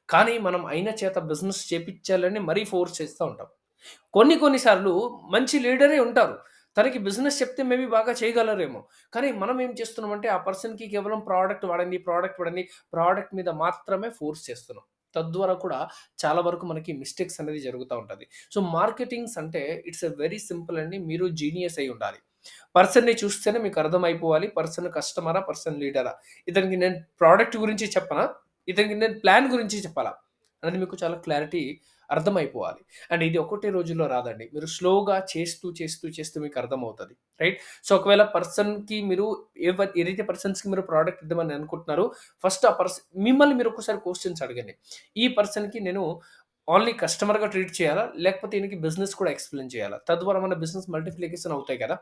కానీ మనం అయిన చేత బిజినెస్ చేపిచ్చాలని మరీ ఫోర్స్ చేస్తా ఉంటాం. కొన్ని కొన్ని సార్లు మంచి లీడరే ఉంటారు. తనకి బిజినెస్ చెప్తే మేబీ బాగా చేయగలరేమో. కానీ మనం ఏం చేస్తున్నామంటే ఆ పర్సన్‌కి కేవలం ప్రొడక్ట్ మీద మాత్రమే ఫోర్స్ చేస్తున్నాం. తద్వారా కూడా చాలా వరకు మనకి మిస్టేక్స్ అనేది జరుగుతా ఉంటది. సో, మార్కెటింగ్స్ అంటే ఇట్స్ ఎ వెరీ సింపుల్ అండి. మీరు జీనియస్ అయ్యి ఉండాలి. పర్సన్‌ని చూస్తేనే మీకు అర్థమైపోవాలి. పర్సన్ కస్టమరా? పర్సన్ లీడరా? ఇతనికి నేను ప్రొడక్ట్ గురించి చెప్పనా? ఇతనికి నేను ప్లాన్ గురించి చెప్పాలా? అనేది మీకు చాలా క్లారిటీ అర్థమైపోవాలి. అండ్ ఇది ఒకటే రోజుల్లో రాదండి. మీరు స్లోగా చేస్తూ మీకు అర్థమవుతది. రైట్? సో, ఒకవేళ పర్సన్‌కి మీరు ఏదైతే పర్సన్స్‌కి మీరు ప్రొడక్ట్ ఇద్దామని అనుకుంటున్నారో ఫస్ట్ ఆ మిమ్మల్ని మీరు ఒక్కసారి క్వెషన్స్ అడగండి. ఈ పర్సన్‌కి నేను ఓన్లీ కస్టమర్‌గా ట్రీట్ చేయాలా? లేకపోతే ఈయనకి బిజినెస్ కూడా ఎక్స్‌ప్లెయిన్ చేయాలా? తద్వారా మన బిజినెస్ మల్టిప్లికేషన్ అవుతాయి కదా!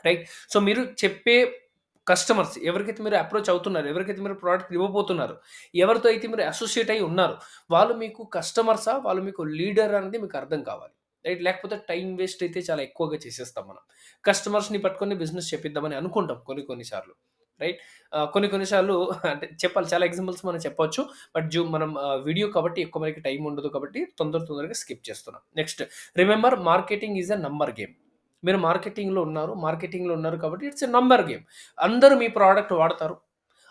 రైట్. సో, మీరు చెప్పే కస్టమర్స్ ఎవరికైతే మీరు అప్రోచ్ అవుతున్నారు, ఎవరికైతే మీరు ప్రొడక్ట్ ఇవ్వబోతున్నారు, ఎవరితో అయితే మీరు అసోసియేట్ అయ్యి ఉన్నారు, వాళ్ళు మీకు కస్టమర్సా? వాళ్ళు మీకు లీడర్ అనేది మీకు అర్థం కావాలి. రైట్. లేకపోతే టైమ్ వేస్ట్ అయితే చాలా ఎక్కువగా చేసేస్తాం మనం. కస్టమర్స్‌ని పట్టుకొని బిజినెస్ చేపిద్దామని అనుకుంటాం కొన్ని కొన్ని సార్లు. రైట్. కొన్ని కొన్ని సార్లు అంటే చెప్పాలి చాలా ఎగ్జాంపుల్స్ మనం చెప్పొచ్చు. బట్ మనం వీడియో కాబట్టి ఎక్కువ మనకి టైమ్ ఉండదు కాబట్టి తొందరగా స్కిప్ చేస్తున్నాం. Next remember marketing is a number game. మీరు మార్కెటింగ్‌లో ఉన్నారు కాబట్టి ఇట్స్ ఎ నంబర్ గేమ్. అందరూ మీ ప్రొడక్ట్ వాడతారు.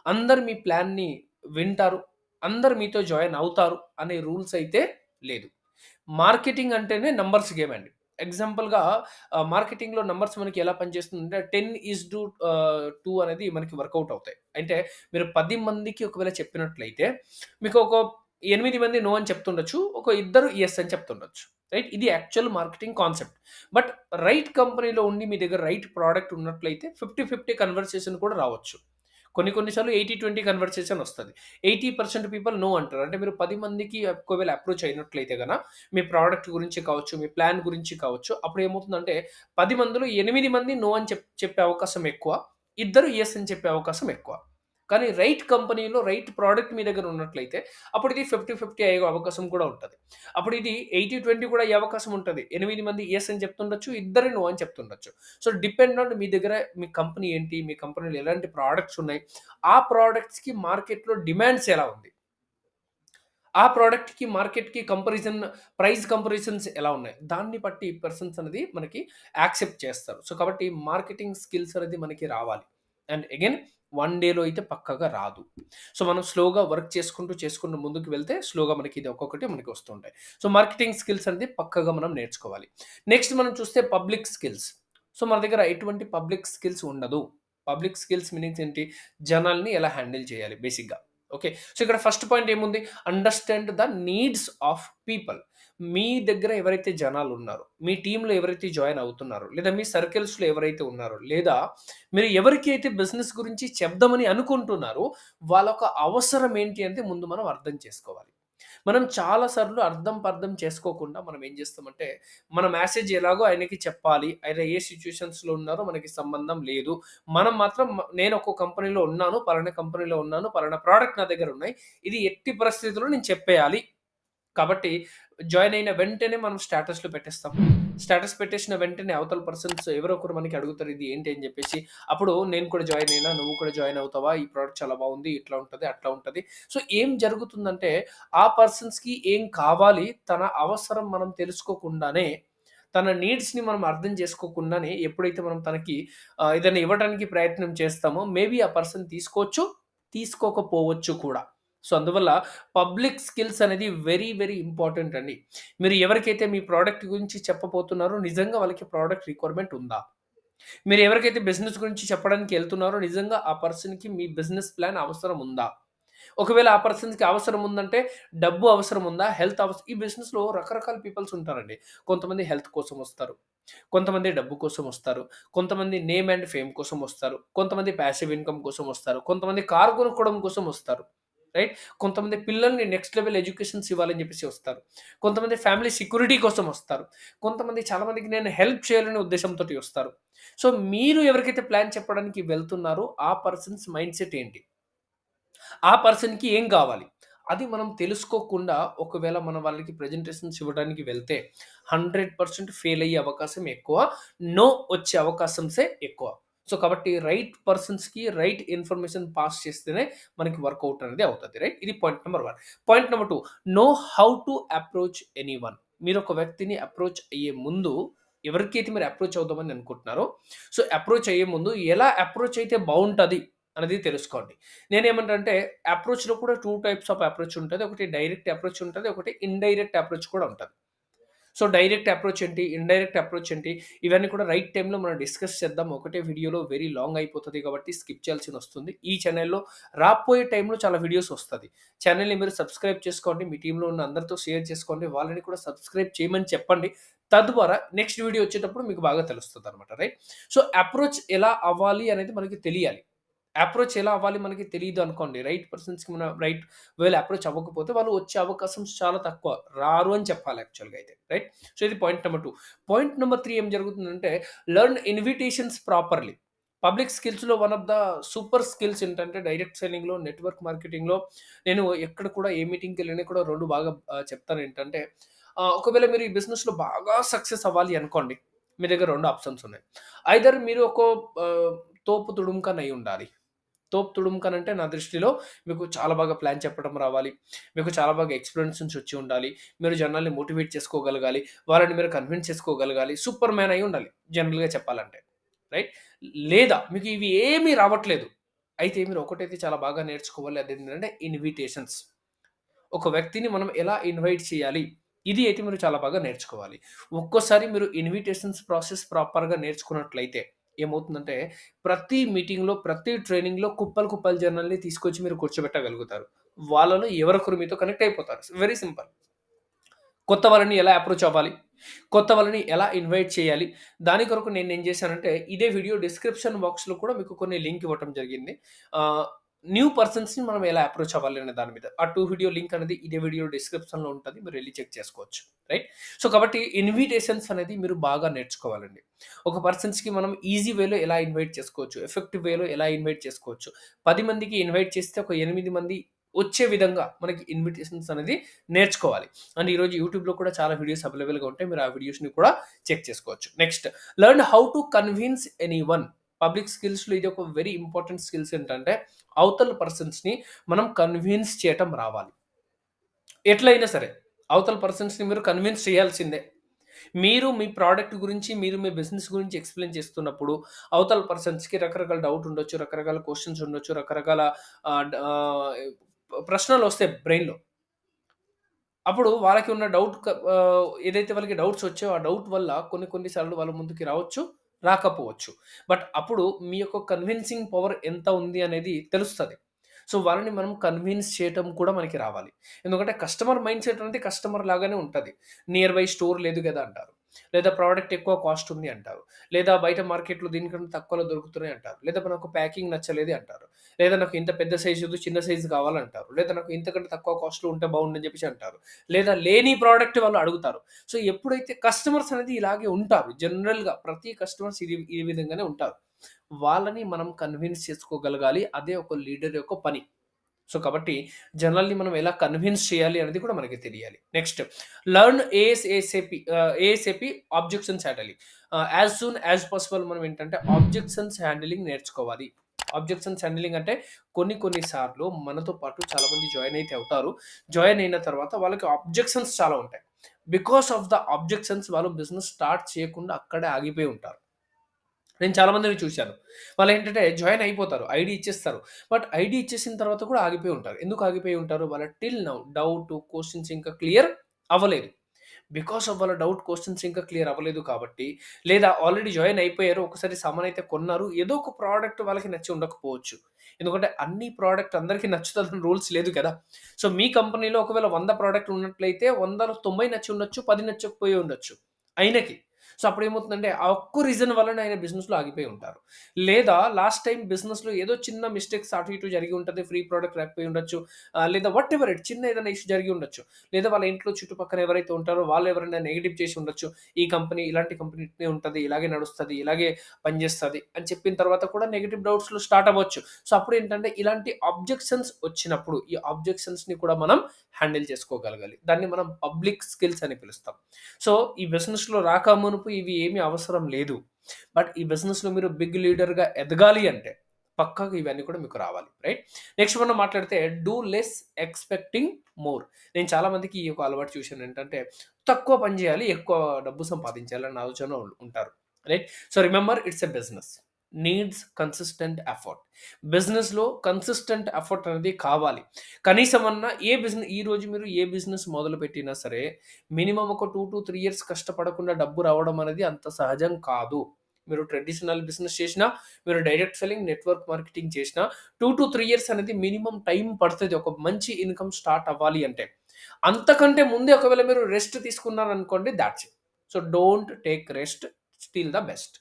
అందరూ మీ ప్లాన్‌ని వింటారు. అందరూ మీతో జాయిన్ అవుతారు అనే రూల్స్ అయితే లేదు. మార్కెటింగ్ అంటేనే నంబర్స్ గేమ్ అండి. ఎగ్జాంపుల్‌గా మార్కెటింగ్‌లో నంబర్స్ మనకి ఎలా పనిచేస్తుందంటే 10:2 అనేది మనకి వర్కౌట్ అవుతాయి. అంటే మీరు 10 మందికి ఒకవేళ చెప్పినట్లయితే మీకు ఒక 8 మంది నో అని చెప్తుండొచ్చు. ఒక ఇద్దరు యెస్ అని చెప్తుండొచ్చు. రైట్? ఇది actual marketing concept. But right కంపెనీలో ఉండి మీ దగ్గర రైట్ ప్రొడక్ట్ ఉన్నట్లయితే 50, 50 కన్వర్సేషన్ కూడా రావచ్చు. కొన్ని కొన్ని సార్లు 80, 20 కన్వర్సేషన్ వస్తది. 80% పీపుల్ నో అంటారు. అంటే మీరు 10 మందికి ఒకవేళ అప్రోచ్ అయినట్లయితే మీ ప్రొడక్ట్ గురించి కావచ్చు, మీ ప్లాన్ గురించి కావచ్చు, అప్పుడు ఏమవుతుందంటే 10 మందిలో 8 మంది నో అని చెప్పే అవకాశం ఎక్కువ. ఇద్దరు యెస్ అని చెప్పే అవకాశం ఎక్కువ. కానీ రైట్ కంపెనీలో రైట్ ప్రొడక్ట్ మీ దగ్గర ఉన్నట్లయితే అప్పుడు ఇది 50, 50 అయ్యే అవకాశం కూడా ఉంటది. అప్పుడు ఇది 80, 20 కూడా అయ్యే అవకాశం ఉంటది. 8 మంది యెస్ అని చెప్తుండొచ్చు. ఇద్దరు నో అని చెప్తుండొచ్చు. సో, డిపెండ్ ఆన్ మీ దగ్గర మీ కంపెనీ ఏంటి? మీ కంపెనీలో ఎలాంటి ప్రొడక్ట్స్ ఉన్నాయి? ఆ ప్రొడక్ట్స్‌కి మార్కెట్‌లో డిమాండ్స్ ఎలా ఉంది? ఆ ప్రొడక్ట్‌కి, మార్కెట్‌కి ప్రైస్ కంపారిజన్స్ ఎలా ఉన్నాయి? దాన్ని బట్టి పర్సన్స్ అనేది మనకి యాక్సెప్ట్ చేస్తారు. సో, కాబట్టి మార్కెటింగ్ స్కిల్స్ అనేది మనకి రావాలి. అండ్ అగైన్ వన్ డేలో అయితే పక్కాగా రాదు. సో, మనం స్లోగా వర్క్ చేసుకుంటూ ముందుకు వెళ్తే స్లోగా మనకి ఇది ఒక్కొక్కటి మనకి వస్తుంటాయి. సో, మార్కెటింగ్ స్కిల్స్ అనేది పక్కాగా మనం నేర్చుకోవాలి. నెక్స్ట్ మనం చూస్తే పబ్లిక్ స్కిల్స్. సో, మన దగ్గర ఎటువంటి పబ్లిక్ స్కిల్స్ ఉండదు. పబ్లిక్ స్కిల్స్ మీనింగ్స్ ఏంటి? జనాల్ని ఎలా హ్యాండిల్ చేయాలి బేసిక్‌గా. ఓకే. సో, ఇక్కడ ఫస్ట్ పాయింట్ ఏముంది? Understand the needs of people. మీ దగ్గర ఎవరైతే జనాలున్నారో, మీ టీమ్‌లో ఎవరైతే జాయిన్ అవుతున్నారో, లేదా మీ సర్కిల్స్‌లో ఎవరైతే ఉన్నారో, లేదా మీరు ఎవరికైతే బిజినెస్ గురించి చెప్దామని అనుకుంటున్నారో, వాళ్ళొక అవసరం ఏంటి అంటే ముందు మనం అర్థం చేసుకోవాలి. మనం చాలా సార్లు అర్థం పర్థం చేసుకోకుండా మనం ఏం చేస్తామంటే, మన మెసేజ్ ఎలాగో ఆయనకి చెప్పాలి. ఆయన ఏ సిట్యుయేషన్స్‌లో ఉన్నారో మనకి సంబంధం లేదు. మనం మాత్రం నేను ఒక కంపెనీలో ఉన్నాను. పలానా కంపెనీలో ఉన్నాను. పలానా ప్రొడక్ట్ నా దగ్గర ఉన్నాయి. ఇది ఎట్టి పరిస్థితుల్లో నేను చెప్పేయాలి. కాబట్టి జాయిన్ అయిన వెంటనే మనం స్టేటస్‌లో పెట్టేస్తాం. స్టేటస్ పెట్టేసిన వెంటనే అవతల పర్సన్స్ ఎవరో ఒకరు మనకి అడుగుతారు ఇది ఏంటి అని చెప్పేసి. అప్పుడు నేను కూడా జాయిన్ అయినా, నువ్వు కూడా జాయిన్ అవుతావా? ఈ ప్రొడక్ట్ చాలా బాగుంది. ఇట్లా ఉంటది, అట్లా ఉంటది. సో, ఏం జరుగుతుందంటే ఆ పర్సన్స్‌కి ఏం కావాలి, తన అవసరం మనం తెలుసుకోకుండానే, తన నీడ్స్‌ని మనం అర్థం చేసుకోకుండానే ఎప్పుడైతే మనం తనకి ఏదైనా ఇవ్వడానికి ప్రయత్నం చేస్తామో మేబీ ఆ పర్సన్ తీసుకోవచ్చు, తీసుకోకపోవచ్చు కూడా. సో, అందువల్ల పబ్లిక్ స్కిల్స్ అనేది వెరీ, వెరీ ఇంపార్టెంట్ అండి. మీరు ఎవరికైతే మీ ప్రొడక్ట్ గురించి చెప్పబోతున్నారో నిజంగా వాళ్ళకి ప్రొడక్ట్ రిక్వైర్మెంట్ ఉందా? మీరు ఎవరికైతే బిజినెస్ గురించి చెప్పడానికి ఎళ్తున్నారో నిజంగా ఆ పర్సన్‌కి మీ బిజినెస్ ప్లాన్ అవసరం ఉందా? ఒకవేళ ఆ పర్సన్స్‌కి అవసరం ఉందంటే డబ్బు అవసరం ఉందా? హెల్త్ ఈ బిజినెస్‌లో రకరకాల పీపుల్స్ ఉంటారండి. కొంతమంది హెల్త్ కోసం వస్తారు. కొంతమంది డబ్బు కోసం వస్తారు. కొంతమంది నేమ్ అండ్ ఫేమ్ కోసం వస్తారు. కొంతమంది పాసివ్ ఇన్‌కమ్ కోసం వస్తారు. కొంతమంది కార్ కొనుక్కోవడం కోసం వస్తారు. రైట్? కొంతమంది పిల్లల్ని నెక్స్ట్ లెవెల్ ఎడ్యుకేషన్స్ ఇవ్వాలని చెప్పేసి వస్తారు. కొంతమంది ఫ్యామిలీ సెక్యూరిటీ కోసం వస్తారు. కొంతమంది చాలా మందికి నేను హెల్ప్ చేయాలనే ఉద్దేశ్యంతోటి వస్తారు. సో, మీరు ఎవరికైతే ప్లాన్ చెప్పడానికి వెళ్తున్నారో ఆ పర్సన్స్ మైండ్‌సెట్ ఏంటి? ఆ పర్సన్‌కి ఏం కావాలి? అది మనం తెలుసుకోకుండా ఒకవేళ మనం వాళ్ళకి ప్రెజెంటేషన్స్ ఇవ్వడానికి వెళ్తే 100% ఫెయిల్ అయ్యే అవకాశం ఎక్కువ. నో వచ్చే అవకాశంసే ఎక్కువ. సో, కాబట్టి రైట్ పర్సన్స్‌కి రైట్ ఇన్ఫర్మేషన్ పాస్ చేస్తేనే మనకి వర్కౌట్ అనేది అవుతది. రైట్? ఇది point number 1. Point number 2, know how to approach anyone. మీరొక వ్యక్తిని అప్రోచ్ అయ్యే ముందు ఎవరికైతే మీరు అప్రోచ్ అవుదామని అనుకుంటున్నారో, సో, అప్రోచ్ అయ్యే ముందు ఎలా అప్రోచ్ అయితే బావుంటది అనేది తెలుసుకోండి. నేనేమంటానంటే అప్రోచ్‌లో కూడా 2 టైప్స్ ఆఫ్ అప్రోచ్ ఉంటది. ఒకటి డైరెక్ట్ అప్రోచ్ ఉంటది. ఒకటి ఇన్‌డైరెక్ట్ అప్రోచ్ కూడా ఉంటది. సో, డైరెక్ట్ అప్రోచ్ ఏంటి? ఇన్‌డైరెక్ట్ అప్రోచ్ ఏంటి? ఇవన్నీ కూడా రైట్ టైమ్‌లో మనం డిస్కస్ చేద్దాం. ఒకటే వీడియోలో వెరీ లాంగ్ అయిపోతది కాబట్టి స్కిప్ చేయాల్సినొస్తుంది. ఈ ఛానెల్‌లో రాబోయే టైమ్‌లో చాలా వీడియోస్ వస్తది. ఛానెల్‌ని మీరు సబ్స్క్రైబ్ చేసుకోండి. మీ టీమ్‌లో ఉన్న అందరితో షేర్ చేసుకోండి. వాళ్ళని కూడా సబ్స్క్రైబ్ చేయమని చెప్పండి. తద్వారా నెక్స్ట్ వీడియో వచ్చేటప్పుడు మీకు బాగా తెలుస్తదనమాట. రైట్? సో, అప్రోచ్ ఎలా అవ్వాలి అనేది మనకి తెలియాలి. అప్రోచ్ ఎలా అవ్వాలి మనకి తెలీదనుకోండి. రైట్ పర్సన్స్‌కి మనం రైట్ వేలో అప్రోచ్ అవ్వకపోతే వాళ్ళు వచ్చే అవకాశం చాలా తక్కువ. రారు అని చెప్పాలి యాక్చువల్‌గా అయితే. రైట్? సో, ఇది పాయింట్ నంబర్ 2. పాయింట్ నంబర్ 3 ఏం జరుగుతుందంటే లెర్న్ ఇన్విటేషన్స్ ప్రాపర్‌లీ. పబ్లిక్ స్కిల్స్‌లో one of the super skills ఏంటంటే డైరెక్ట్ సెల్లింగ్‌లో, నెట్వర్క్ మార్కెటింగ్‌లో నేను ఎక్కడ కూడా ఏ మీటింగ్‌కెళ్ళినా కూడా 2 బాగా చెప్తానేంటంటే ఒకవేళ మీరు ఈ బిజినెస్‌లో బాగా సక్సెస్ అవ్వాలి అనుకోండి. మీ దగ్గర 2 ఆప్షన్స్ ఉన్నాయి. ఐదర్ మీరు ఒక తోపు తుడుంకన్ అయ్యుండాలి. తోపు తుడుంకన్ అంటే నా దృష్టిలో మీకు చాలా బాగా ప్లాన్ చెప్పడం రావాలి. మీకు చాలా బాగా ఎక్స్‌పీరియన్స్ వచ్చి ఉండాలి. మీరు జనాల్ని మోటివేట్ చేసుకోగలగాలి. వాళ్ళని మీరు కన్విన్స్ చేసుకోగలగాలి. సూపర్ మ్యాన్ అయ్యి ఉండాలి జనరల్‌గా చెప్పాలంటే. రైట్? లేదా మీకు ఇవి ఏమీ రావట్లేదు. అయితే మీరు ఒకటైతే చాలా బాగా నేర్చుకోవాలి. అదేంటంటే ఇన్విటేషన్స్. ఒక వ్యక్తిని మనం ఎలా ఇన్వైట్ చేయాలి? ఇది అయితే మీరు చాలా బాగా నేర్చుకోవాలి. ఒక్కోసారి మీరు ఇన్విటేషన్స్ ప్రాసెస్ ప్రాపర్‌గా నేర్చుకున్నట్లయితే ఏమవుతుందంటే, ప్రతి మీటింగ్‌లో, ప్రతి ట్రైనింగ్‌లో కుప్పలు కుప్పలు జనాల్ని తీసుకొచ్చి మీరు కూర్చోబెట్టగలుగుతారు. వాళ్ళలో ఎవరొకరు మీతో కనెక్ట్ అయిపోతారు. Very simple. కొత్త వాళ్ళని ఎలా అప్రోచ్ అవ్వాలి? కొత్త వాళ్ళని ఎలా ఇన్వైట్ చేయాలి? దాని కొరకు నేనేం చేశానంటే, ఇదే వీడియో డిస్క్రిప్షన్ బాక్స్‌లో కూడా మీకు కొన్ని లింక్ ఇవ్వటం జరిగింది. ఆహ్, న్యూ పర్సన్స్‌ని మనం ఎలా అప్రోచ్ అవ్వాలి అనే దాని మీద. ఆ 2 వీడియో లింక్ అనేది ఇదే వీడియో డిస్క్రిప్షన్‌లో ఉంటది. మీరెళ్లి చెక్ చేసుకోవచ్చు. రైట్? సో, కాబట్టి ఇన్విటేషన్స్ అనేది మీరు బాగా నేర్చుకోవాలండి. ఒక పర్సన్స్‌కి మనం ఈజీ వేలో ఎలా ఇన్వైట్ చేసుకోవచ్చు, ఎఫెక్టివ్ వేలో ఎలా ఇన్వైట్ చేసుకోవచ్చు. 10 మందికి ఇన్వైట్ చేస్తే ఒక 8 మంది వచ్చే విధంగా మనకి ఇన్విటేషన్స్ అనేది నేర్చుకోవాలి. అండ్ ఈరోజు యూట్యూబ్‌లో కూడా చాలా వీడియోస్ అవైలబుల్‌గా ఉంటాయి. మీరు ఆ వీడియోస్‌ని కూడా చెక్ చేసుకోవచ్చు. Next learn how to convince anyone. Public స్కిల్స్‌లో ఇది ఒక వెరీ ఇంపార్టెంట్ స్కిల్స్ ఏంటంటే, అవతల పర్సన్స్‌ని మనం కన్విన్స్ చేయటం రావాలి. ఎట్లైనా సరే. అవతల పర్సన్స్‌ని మీరు కన్విన్స్ చేయాల్సిందే. మీరు మీ ప్రొడక్ట్ గురించి, మీరు మీ బిజినెస్ గురించి ఎక్స్‌ప్లెయిన్ చేస్తున్నప్పుడు, అవతల పర్సన్స్‌కి రకరకాల డౌట్ ఉండొచ్చు, రకరకాల క్వెషన్స్ ఉండొచ్చు, రకరకాల ఆహ్, డ్ ఆహ్, ప్రశ్నలొస్తాయి బ్రెయిన్‌లో. అప్పుడు వాళ్ళకి ఉన్న ఏదైతే వాళ్ళకి డౌట్స్ వచ్చాయో, ఆ డౌట్ వల్ల కొన్ని కొన్ని సార్లు వాళ్ళ ముందుకి రావచ్చు, రాకపోవచ్చు. బట్ అప్పుడు మీ యొక్క కన్విన్సింగ్ పవర్ ఎంత ఉంది అనేది తెలుస్తది. సో, వాళ్ళని మనం కన్విన్స్ చేయటం కూడా మనకి రావాలి. ఎందుకంటే కస్టమర్ మైండ్‌సెట్ అనేది కస్టమర్ లాగానే ఉంటది. నియర్ బై స్టోర్ లేదు గదా! అంటారు. లేదా ప్రొడక్ట్ ఎక్కువ కాస్ట్ ఉంది అంటారు. లేదా బయట మార్కెట్‌లో దీనికన్నా తక్కువలో దొరుకుతున్నాయి అంటారు. లేదా నాకు ప్యాకింగ్ నచ్చలేదు అంటారు. లేదా నాకు ఇంత పెద్ద సైజ్ వద్దు, చిన్న సైజ్ కావాలంటారు. లేదా నాకు ఇంతకంటే తక్కువ కాస్ట్‌లో ఉంటే బాగుండని చెప్పేసి అంటారు. లేదా లేని ప్రొడక్ట్ వాళ్ళు అడుగుతారు. సో, ఎప్పుడైతే కస్టమర్స్ అనేది ఇలాగే ఉంటారు. జనరల్‌గా ప్రతి కస్టమర్స్ ఈ విధంగానే ఉంటారు. వాళ్ళని మనం కన్విన్స్ చేసుకోగలగాలి. అదే ఒక లీడర్ యొక్క పని. సో, కాబట్టి జనాల్ని మనం ఎలా కన్విన్స్ చేయాలి అనేది కూడా మనకి తెలియాలి. Next learn ASAP objections handling. As soon as possible మనం ఏంటంటే ఆబ్జెక్షన్స్ హ్యాండ్లింగ్ నేర్చుకోవాలి. ఆబ్జెక్షన్స్ హ్యాండ్లింగ్ అంటే కొన్ని సార్లు మనతో పాటు చాలామంది జాయిన్ అయితే అవుతారు. జాయిన్ అయిన తర్వాత వాళ్ళకి ఆబ్జెక్షన్స్ చాలా ఉంటాయి. బికాస్ ఆఫ్ ద ఆబ్జెక్షన్స్ వాళ్ళు బిజినెస్ స్టార్ట్ చేయకుండా అక్కడే ఆగిపోయి ఉంటారు. నేను చాలా మందిని చూశాను. వాళ్ళేంటంటే జాయిన్ అయిపోతారు. ఐడీ ఇచ్చేస్తారు. బట్ ఐడీ ఇచ్చేసిన తర్వాత కూడా ఆగిపోయి ఉంటారు. ఎందుకు ఆగిపోయి ఉంటారు? వాళ్ళ టిల్ నౌ డౌట్, క్వెషన్స్ ఇంకా క్లియర్ అవ్వలేదు. బికాస్ ఆఫ్ వాళ్ళ డౌట్, క్వెషన్స్ ఇంకా క్లియర్ అవ్వలేదు కాబట్టి, లేదా ఆల్రెడీ జాయిన్ అయిపోయారు. ఒకసారి సామానయితే కొన్నారు. ఏదో ఒక ప్రొడక్ట్ వాళ్ళకి నచ్చి ఉండకపోవచ్చు. ఎందుకంటే అన్ని ప్రొడక్ట్ అందరికి నచ్చుతదని రూల్స్ లేదు కదా! సో, మీ కంపెనీలో ఒకవేళ 100 ప్రొడక్ట్‌లు ఉన్నట్లయితే 100లో 90 నచ్చి ఉండొచ్చు. 10 నచ్చకపోయి ఉండొచ్చు ఆయనకి. సో, అప్పుడేమవుతుందంటే ఆ ఒక్క రీజన్ వల్లనే ఆయన బిజినెస్‌లో ఆగిపోయి ఉంటారు. లేదా లాస్ట్ టైమ్ బిజినెస్‌లో ఏదో చిన్న మిస్టేక్స్ అటు ఇటు జరిగి ఉంటది. ఫ్రీ ప్రొడక్ట్ రాకపోయి ఉండొచ్చు. లేదా వాటెవర్ చిన్న ఏదైనా ఇష్యూ జరిగి ఉండొచ్చు. లేదా వాళ్ళ ఇంట్లో చుట్టుపక్కల ఎవరైతే ఉంటారో వాళ్ళు ఎవరైనా నెగెటివ్ చేసి ఉండొచ్చు. ఈ కంపెనీ ఇలాంటి కంపెనీ ఇట్నే ఉంటది. ఇలాగే నడుస్తది. ఇలాగే పనిచేస్తది అని చెప్పిన తర్వాత కూడా నెగెటివ్ డౌట్స్‌లో స్టార్ట్ అవ్వచ్చు. సో, అప్పుడేంటంటే ఇలాంటి ఆబ్జెక్షన్స్ వచ్చినప్పుడు ఈ ఆబ్జెక్షన్స్‌ని కూడా మనం హ్యాండిల్ చేసుకోగలగాలి. దాన్ని మనం పబ్లిక్ స్కిల్స్ అని పిలుస్తాం. సో, ఈ బిజినెస్‌లో రాకమునుపు ఇవి ఏమి అవసరం లేదు. బట్ ఈ బిజినెస్‌లో మీరు బిగ్ లీడర్‌గా ఎదగాలి అంటే పక్కాగా ఇవన్నీ కూడా మీకు రావాలి. రైట్? నెక్స్ట్ మనం మాట్లాడితే డూ లెస్ ఎక్స్‌పెక్టింగ్ మోర్. నేను చాలా మందికి ఈ యొక్క అలవాటు చూసాను ఏంటంటే తక్కువ పని చేయాలి, ఎక్కువ డబ్బు సంపాదించాలి అన్న ఆలోచనలో ఉంటారు. Right? So, remember it's a business. Needs consistent effort. బిజినెస్‌లో కన్సిస్టెంట్ ఎఫర్ట్ అనేది కావాలి. కనీసమన్నా ఈరోజు మీరు ఏ బిజినెస్ మొదలుపెట్టినా సరే, మినిమమ్ ఒక 2-3 ఇయర్స్ కష్టపడకుండా డబ్బు రావడం అనేది అంత సహజం కాదు. మీరు ట్రెడిషనల్ బిజినెస్ చేసినా, మీరు డైరెక్ట్ సెల్లింగ్, నెట్వర్క్ మార్కెటింగ్ చేసినా 2-3 ఇయర్స్ అనేది మినిమమ్ టైం పడతది. ఒక మంచి ఇన్‌కమ్ స్టార్ట్ అవ్వాలి అంటే. అంతకంటే ముందే ఒకవేళ మీరు రెస్ట్ తీసుకున్నారనుకోండి thoughts it. So, don't take rest. Still the best.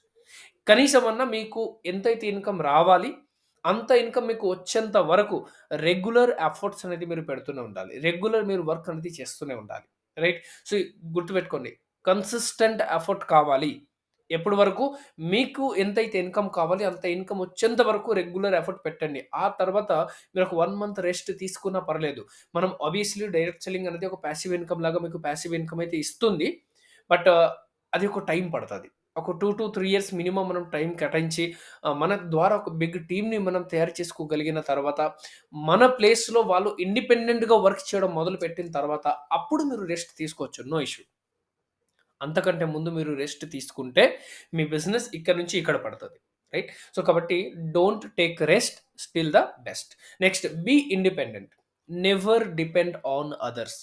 కనీసమన్నా మీకు ఎంతైతే ఇన్‌కమ్ రావాలి, అంత ఇన్‌కమ్ మీకు వచ్చేంత వరకు రెగ్యులర్ ఎఫర్ట్స్ అనేది మీరు పెడుతూనే ఉండాలి. రెగ్యులర్ మీరు వర్క్ అనేది చేస్తూనే ఉండాలి. రైట్? సో, గుర్తుపెట్టుకోండి. కన్సిస్టెంట్ ఎఫర్ట్ కావాలి. ఎప్పటి వరకు? మీకు ఎంతైతే ఇన్‌కమ్ కావాలి, అంత ఇన్‌కమ్ వచ్చేంత వరకు రెగ్యులర్ ఎఫర్ట్ పెట్టండి. ఆ తర్వాత మీరు ఒక 1 మంత్ రెస్ట్ తీసుకున్నా పర్లేదు. మనం ఆబ్వియస్‌లీ డైరెక్ట్ సెల్లింగ్ అనేది ఒక పాసివ్ ఇన్‌కమ్ లాగా మీకు పాసివ్ ఇన్‌కమ్ అయితే ఇస్తుంది. బట్ అది ఒక టైం పడతది. ఒక 2-3 ఇయర్స్ మినిమమ్ మనం టైం కేటాయించి మన ద్వారా ఒక బిగ్ టీమ్‌ని మనం తయారు చేసుకోగలిగిన తర్వాత, మన ప్లేస్‌లో వాళ్ళు ఇండిపెండెంట్‌గా వర్క్ చేయడం మొదలుపెట్టిన తర్వాత, అప్పుడు మీరు రెస్ట్ తీసుకోవచ్చు. No issue. అంతకంటే ముందు మీరు రెస్ట్ తీసుకుంటే, మీ బిజినెస్ ఇక్కడి నుంచి ఇక్కడ పడతది. రైట్? సో, కాబట్టి don't take rest. Still the best. Next be independent. Never depend on others.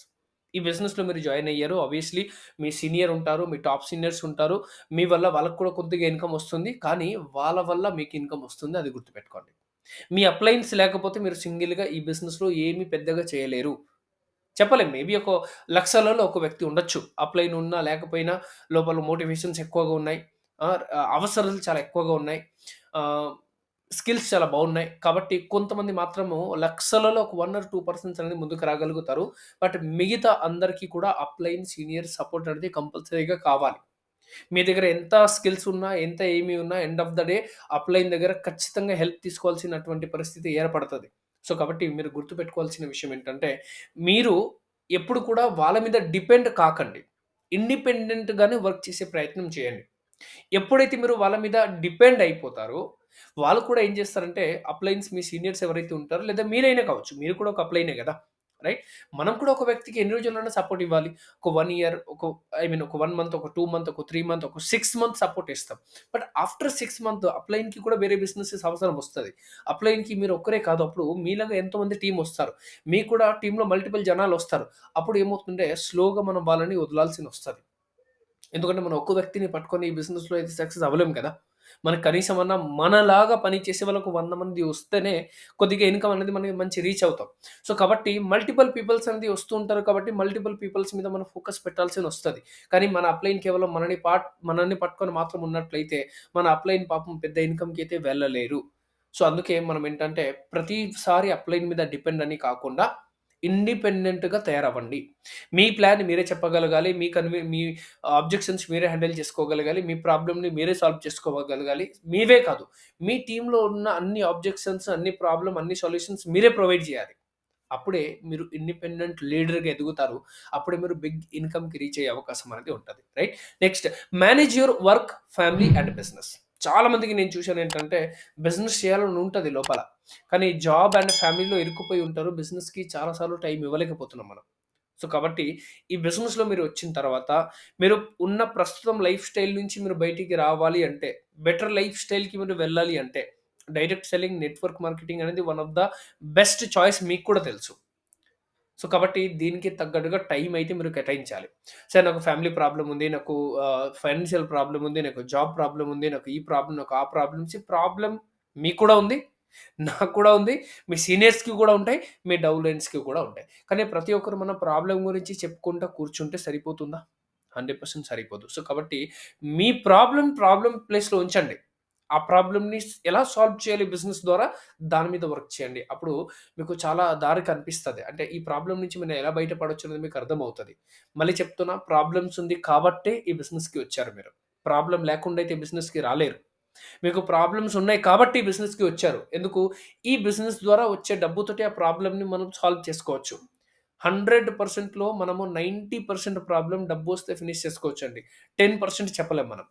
ఈ బిజినెస్‌లో మీరు జాయిన్ అయ్యారు. ఆబ్వియస్‌లీ మీ సీనియర్ ఉంటారు. మీ టాప్ సీనియర్స్ ఉంటారు. మీ వల్ల వాళ్ళకి కూడా కొద్దిగా ఇన్‌కమ్ వస్తుంది. కానీ వాళ్ళ వల్ల మీకు ఇన్‌కమ్ వస్తుంది. అది గుర్తుపెట్టుకోండి. మీ అప్లయన్స్ లేకపోతే మీరు సింగిల్‌గా ఈ బిజినెస్‌లో ఏమి పెద్దగా చేయలేరు. చెప్పలేం. మేబీ ఒక లక్షలలో ఒక వ్యక్తి ఉండొచ్చు. అప్‌లైన్ ఉన్నా లేకపోయినా లోపల మోటివేషన్స్ ఎక్కువగా ఉన్నాయి. అవసరాలు చాలా ఎక్కువగా ఉన్నాయి. ఆహ్, స్కిల్స్ చాలా బాగున్నాయి. కాబట్టి కొంతమంది మాత్రము లక్షలలో ఒక 1 ఆర్ 2% అనేది ముందుకు రాగలుగుతారు. బట్ మిగతా అందరికీ కూడా అప్‌లైన్ సీనియర్ సపోర్ట్ అనేది కంపల్సరీగా కావాలి. మీ దగ్గర ఎంత స్కిల్స్ ఉన్నా, ఎంత ఏమి ఉన్నా end of the day upline దగ్గర ఖచ్చితంగా హెల్ప్ తీసుకోవాల్సినటువంటి పరిస్థితి ఏర్పడతది. సో, కాబట్టి మీరు గుర్తుపెట్టుకోవాల్సిన విషయం ఏంటంటే, మీరు ఎప్పుడు కూడా వాళ్ళ మీద డిపెండ్ కాకండి. ఇండిపెండెంట్‌గానే వర్క్ చేసే ప్రయత్నం చేయండి. ఎప్పుడైతే మీరు వాళ్ళ మీద డిపెండ్ అయిపోతారో, వాళ్ళు కూడా ఏం చేస్తారంటే అప్లయన్స్ మీ సీనియర్స్ ఎవరైతే ఉంటారో లేదా మీరైనా కావచ్చు. మీరు కూడా ఒక అప్లైనే గదా! రైట్? మనం కూడా ఒక వ్యక్తికి ఎన్ని రోజులైనా సపోర్ట్ ఇవ్వాలి. ఒక 1 ఇయర్, ఒక 1 మంత్, ఒక 2 మంత్, ఒక 3 మంత్, ఒక 6 మంత్ సపోర్ట్ ఇస్తాం. బట్ ఆఫ్టర్ 6 మంత్ అప్లైన్‌కి కూడా వేరే బిజినెసెస్ అవసరం వస్తది. అప్లైన్‌కి మీరు ఒక్కరే కాదు. అప్పుడు మీలాగా ఎంతోమంది టీమ్ వస్తారు. మీకు కూడా టీమ్‌లో మల్టిపుల్ జనాలొస్తారు. అప్పుడు ఏమవుతుందంటే స్లోగా మనం వాళ్ళని వదలాల్సినొస్తది. ఎందుకంటే మనం ఒక్క వ్యక్తిని పట్టుకొని ఈ బిజినెస్‌లో అయితే సక్సెస్ అవ్వలేం కదా! మనకు కనీసమన్నా మనలాగా పని చేసే వాళ్ళకు 100 మంది వస్తేనే కొద్దిగా ఇన్‌కమ్ అనేది మనకి మంచి రీచ్ అవుతాం. సో, కాబట్టి మల్టిపుల్ పీపుల్స్ అనేది వస్తూ ఉంటారు కాబట్టి మల్టిపుల్ పీపుల్స్ మీద మనం ఫోకస్ పెట్టాల్సినొస్తది. కానీ మన అప్‌లైన్ కేవలం మనల్ని పట్టుకొని మాత్రం ఉన్నట్లయితే మన అప్‌లైన్ పాపం పెద్ద ఇన్‌కమ్‌కి అయితే వెళ్ళలేరు. సో, అందుకే మనం ఏంటంటే ప్రతిసారి అప్‌లైన్ మీద డిపెండ్ అని కాకుండా ఇండిపెండెంట్‌గా తయారవ్వండి. మీ ప్లాన్ మీరే చెప్పగలగాలి. మీ ఆబ్జెక్షన్స్ మీరే హ్యాండిల్ చేసుకోగలగాలి. మీ ప్రాబ్లమ్‌ని మీరే సాల్వ్ చేసుకోగలగాలి. మీవే కాదు, మీ టీమ్‌లో ఉన్న అన్ని ఆబ్జెక్షన్స్, అన్ని సొల్యూషన్స్ మీరే ప్రొవైడ్ చేయాలి. అప్పుడే మీరు ఇండిపెండెంట్ లీడర్‌గా ఎదుగుతారు. అప్పుడే మీరు బిగ్ ఇన్‌కమ్‌కి రీచ్ అయ్యే అవకాశం అనేది ఉంటది. Right? Next manage your work, family and business. చాలా మందికి నేను చూసానేంటంటే బిజినెస్ చేయాలని ఉంటది లోపల. కానీ జాబ్ అండ్ ఫ్యామిలీలో ఇరుక్కుపోయి ఉంటారు. బిజినెస్‌కి చాలా సార్లు టైం ఇవ్వలేకపోతున్నాం మనం. సో, కాబట్టి ఈ బిజినెస్‌లో మీరు వచ్చిన తర్వాత, మీరు ఉన్న ప్రస్తుతం లైఫ్ స్టైల్ నుంచి మీరు బయటికి రావాలి అంటే, బెటర్ లైఫ్ స్టైల్‌కి మీరు వెళ్ళాలి అంటే, డైరెక్ట్ సెల్లింగ్, నెట్వర్క్ మార్కెటింగ్ అనేది one of the best choice మీకు కూడా తెలుసు. సో, కాబట్టి దీనికి తగ్గట్టుగా టైం అయితే మీరు కేటాయించాలి. సరే నాకు ఫ్యామిలీ ప్రాబ్లమ్ ఉంది. నాకు ఫైనాన్షియల్ ప్రాబ్లమ్ ఉంది. నాకు జాబ్ ప్రాబ్లమ్ ఉంది. నాకు ఈ ప్రాబ్లమ్, నాకు ఆ ప్రాబ్లమ్స్. ప్రాబ్లమ్ మీకు కూడా ఉంది. నాకు కూడా ఉంది. మీ సీనియర్స్‌కి కూడా ఉంటాయి. మీ డౌన్‌లైన్స్‌కి కూడా ఉంటాయి. కానీ ప్రతి ఒక్కరు మన ప్రాబ్లమ్ గురించి చెప్పుకుంటా కూర్చుంటే సరిపోతుందా? 100% సరిపోదు. సో, కాబట్టి మీ ప్రాబ్లమ్ ప్లేస్‌లో ఉంచండి. ఆ ప్రాబ్లమ్‌ని ఎలా సాల్వ్ చేయాలి బిజినెస్ ద్వారా దాని మీద వర్క్ చేయండి. అప్పుడు మీకు చాలా దారి కనిపిస్తది. అంటే ఈ ప్రాబ్లమ్ నుంచి మనం ఎలా బయటపడొచ్చు అనేది మీకు అర్థమవుతది. మళ్ళీ చెప్తున్నా ప్రాబ్లమ్స్ ఉంది కాబట్టే ఈ బిజినెస్‌కి వచ్చారు మీరు. ప్రాబ్లమ్ లేకుండా అయితే బిజినెస్‌కి రాలేరు. మీకు ప్రాబ్లమ్స్ ఉన్నాయి కాబట్టి ఈ బిజినెస్‌కి వచ్చారు. ఎందుకు? ఈ బిజినెస్ ద్వారా వచ్చే డబ్బుతోటి ఆ ప్రాబ్లమ్‌ని మనం సాల్వ్ చేసుకోవచ్చు. 100%లో మనము 90% ప్రాబ్లమ్ డబ్బొస్తే ఫినిష్ చేసుకోవచ్చండి. 10% చెప్పలేం మనం.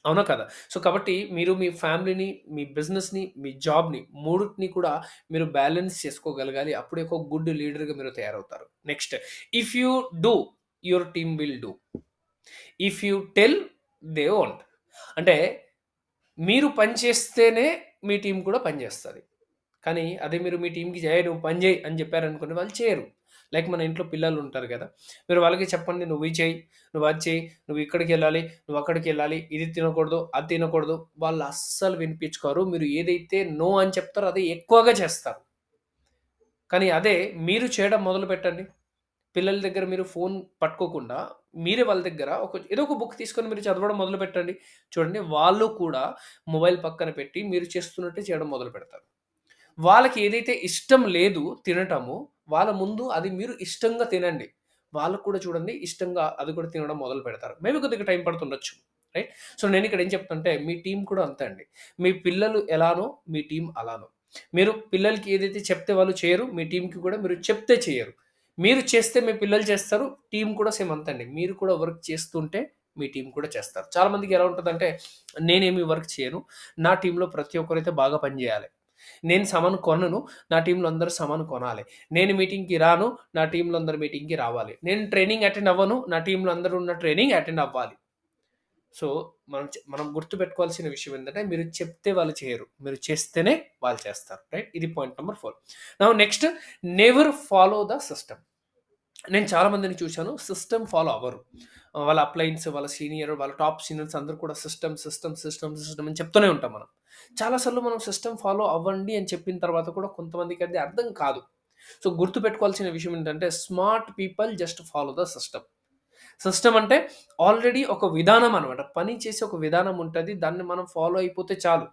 అవునా కదా? సో, కాబట్టి మీరు మీ ఫ్యామిలీని, మీ బిజినెస్‌ని, మీ జాబ్‌ని మూడిటిని కూడా మీరు బ్యాలెన్స్ చేసుకోగలగాలి. అప్పుడే ఒక గుడ్ లీడర్‌గా మీరు తయారవుతారు. Next if you do your team will do. If you tell they won't. అంటే మీరు పని చేస్తేనే మీ టీమ్ కూడా పని చేస్తది. కానీ అదే మీరు మీ టీమ్‌కి "ఏయ్! నువ్వు పని చేయి" అని చెప్పారనుకోండి వాళ్ళు చేయరు. లైక్ మన ఇంట్లో పిల్లలుంటారు గదా! మీరు వాళ్ళకి చెప్పండి "నువ్వు ఇది చెయ్యి, నువ్వు అది చెయ్యి, నువ్వు ఇక్కడికెళ్ళాలి, నువ్వు అక్కడికెళ్ళాలి, ఇది తినకూడదు, అది తినకూడదు." వాళ్ళు అస్సలు వినిపించుకోరు. మీరు ఏదైతే నో అని చెప్తారో అదే ఎక్కువగా చేస్తారు. కానీ అదే మీరు చేయడం మొదలుపెట్టండి. పిల్లల దగ్గర మీరు ఫోను పట్టుకోకుండా, మీరే వాళ్ళ దగ్గర ఏదో ఒక బుక్ తీసుకొని మీరు చదవడం మొదలుపెట్టండి. చూడండి వాళ్ళు కూడా మొబైల్ పక్కన పెట్టి మీరు చేస్తున్నట్టే చేయడం మొదలుపెడతారు. వాళ్ళకి ఏదైతే ఇష్టం లేదు తినటము, వాళ్ళ ముందు అది మీరు ఇష్టంగా తినండి. వాళ్ళకి కూడా చూడండి ఇష్టంగా అది కూడా తినడం మొదలుపెడతారు. మేబీ కొద్దిగా టైం పడుతుండొచ్చు. రైట్? సో, నేనిక్కడ ఏం చెప్తానంటే మీ టీమ్ కూడా అంతే అండి. మీ పిల్లలు ఎలానో మీ టీమ్ అలానో. మీరు పిల్లలకి ఏదైతే చెప్తే వాళ్ళు చేయరు. మీ టీమ్‌కి కూడా మీరు చెప్తే చేయరు. మీరు చేస్తే మీ పిల్లలు చేస్తారు. టీమ్ కూడా సేమ్ అంతే అండి. మీరు కూడా వర్క్ చేస్తుంటే మీ టీమ్ కూడా చేస్తారు. చాలా మందికి ఎలా ఉంటదంటే నేనేమి వర్క్ చేయను. నా టీమ్‌లో ప్రతి ఒక్కరైతే బాగా పని జేయాలి. నేను సామాను కొనను. నా టీమ్‌లో అందరూ సామాను కొనాలి. నేను మీటింగ్‌కి రాను. నా టీమ్‌లో అందరూ మీటింగ్‌కి రావాలి. నేను ట్రైనింగ్ అటెండ్ అవ్వను. నా టీమ్‌లో అందరూ ఉన్న ట్రైనింగ్ అటెండ్ అవ్వాలి. సో, మనం గుర్తుపెట్టుకోవాల్సిన విషయం ఏందంటే, మీరు చెప్తే వాళ్ళు చేయరు. మీరు చేస్తేనే వాళ్ళు చేస్తారు. రైట్? ఇది point number 4. Now next never follow the system. నేను చాలా మందిని చూసాను. సిస్టమ్ ఫాలో అవ్వరు. వాళ్ళ అప్లయన్స్, వాళ్ళ సీనియర్, వాళ్ళ టాప్ సీనియర్స్ అందరూ కూడా సిస్టమ్ అని చెప్తూనే ఉంటాం మనం. చాలా సార్లు మనం సిస్టమ్ ఫాలో అవ్వండి అని చెప్పిన తర్వాత కూడా కొంతమందికి అది అర్థం కాదు. సో, గుర్తుపెట్టుకోవాల్సిన విషయం ఏంటంటే, smart people just follow the system. System అంటే ఆల్రెడీ ఒక విధానం అనమాట. పని చేసే ఒక విధానం ఉంటది. దాన్ని మనం ఫాలో అయిపోతే చాలు.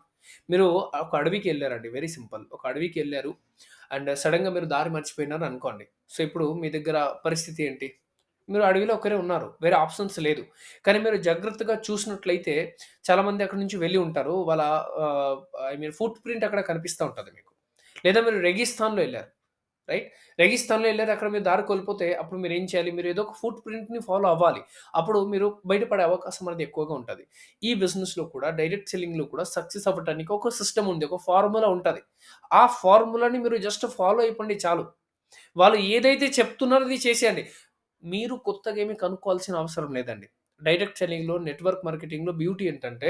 మీరు ఒక అడవికెళ్లారండి. Very simple. ఒక అడవికెళ్లారు అండ్ సడెన్‌గా మీరు దారి మర్చిపోయినారు అనుకోండి. సో, ఇప్పుడు మీ దగ్గర పరిస్థితి ఏంటి? మీరు అడవిలో ఒక్కరే ఉన్నారు. వేరే ఆప్షన్స్ లేదు. కానీ మీరు జాగ్రత్తగా చూసినట్లయితే చాలామంది అక్కడి నుంచి వెళ్ళి ఉంటారు. వాళ్ళ ఆహ్, ఐ మీన్ ఫుట్ ప్రింట్ అక్కడ కనిపిస్తా ఉంటది మీకు. లేదా మీరు రెగిస్తాన్‌లో ఎళ్లారు. రైట్? రెగిస్తాన్‌లో ఎళ్లారు. అక్కడ మీరు దారి కోల్పోతే అప్పుడు మీరేం చేయాలి? మీరు ఏదో ఒక ఫుట్ ప్రింట్‌ని ఫాలో అవ్వాలి. అప్పుడు మీరు బయటపడే అవకాశం అనేది ఎక్కువగా ఉంటది. ఈ బిజినెస్‌లో కూడా డైరెక్ట్ సెల్లింగ్‌లో కూడా సక్సెస్ అవ్వటానికి ఒక సిస్టమ్ ఉంది. ఒక ఫార్ములా ఉంటది. ఆ ఫార్ములాని మీరు జస్ట్ ఫాలో అయిపోండి చాలు. వాళ్ళు ఏదైతే చెప్తున్నారో అది చేసేయండి. మీరు కొత్తగా ఏమి కనుక్కోవాల్సిన అవసరం లేదండి. డైరెక్ట్ సెల్లింగ్‌లో, నెట్వర్క్ మార్కెటింగ్‌లో బ్యూటీ ఏంటంటే,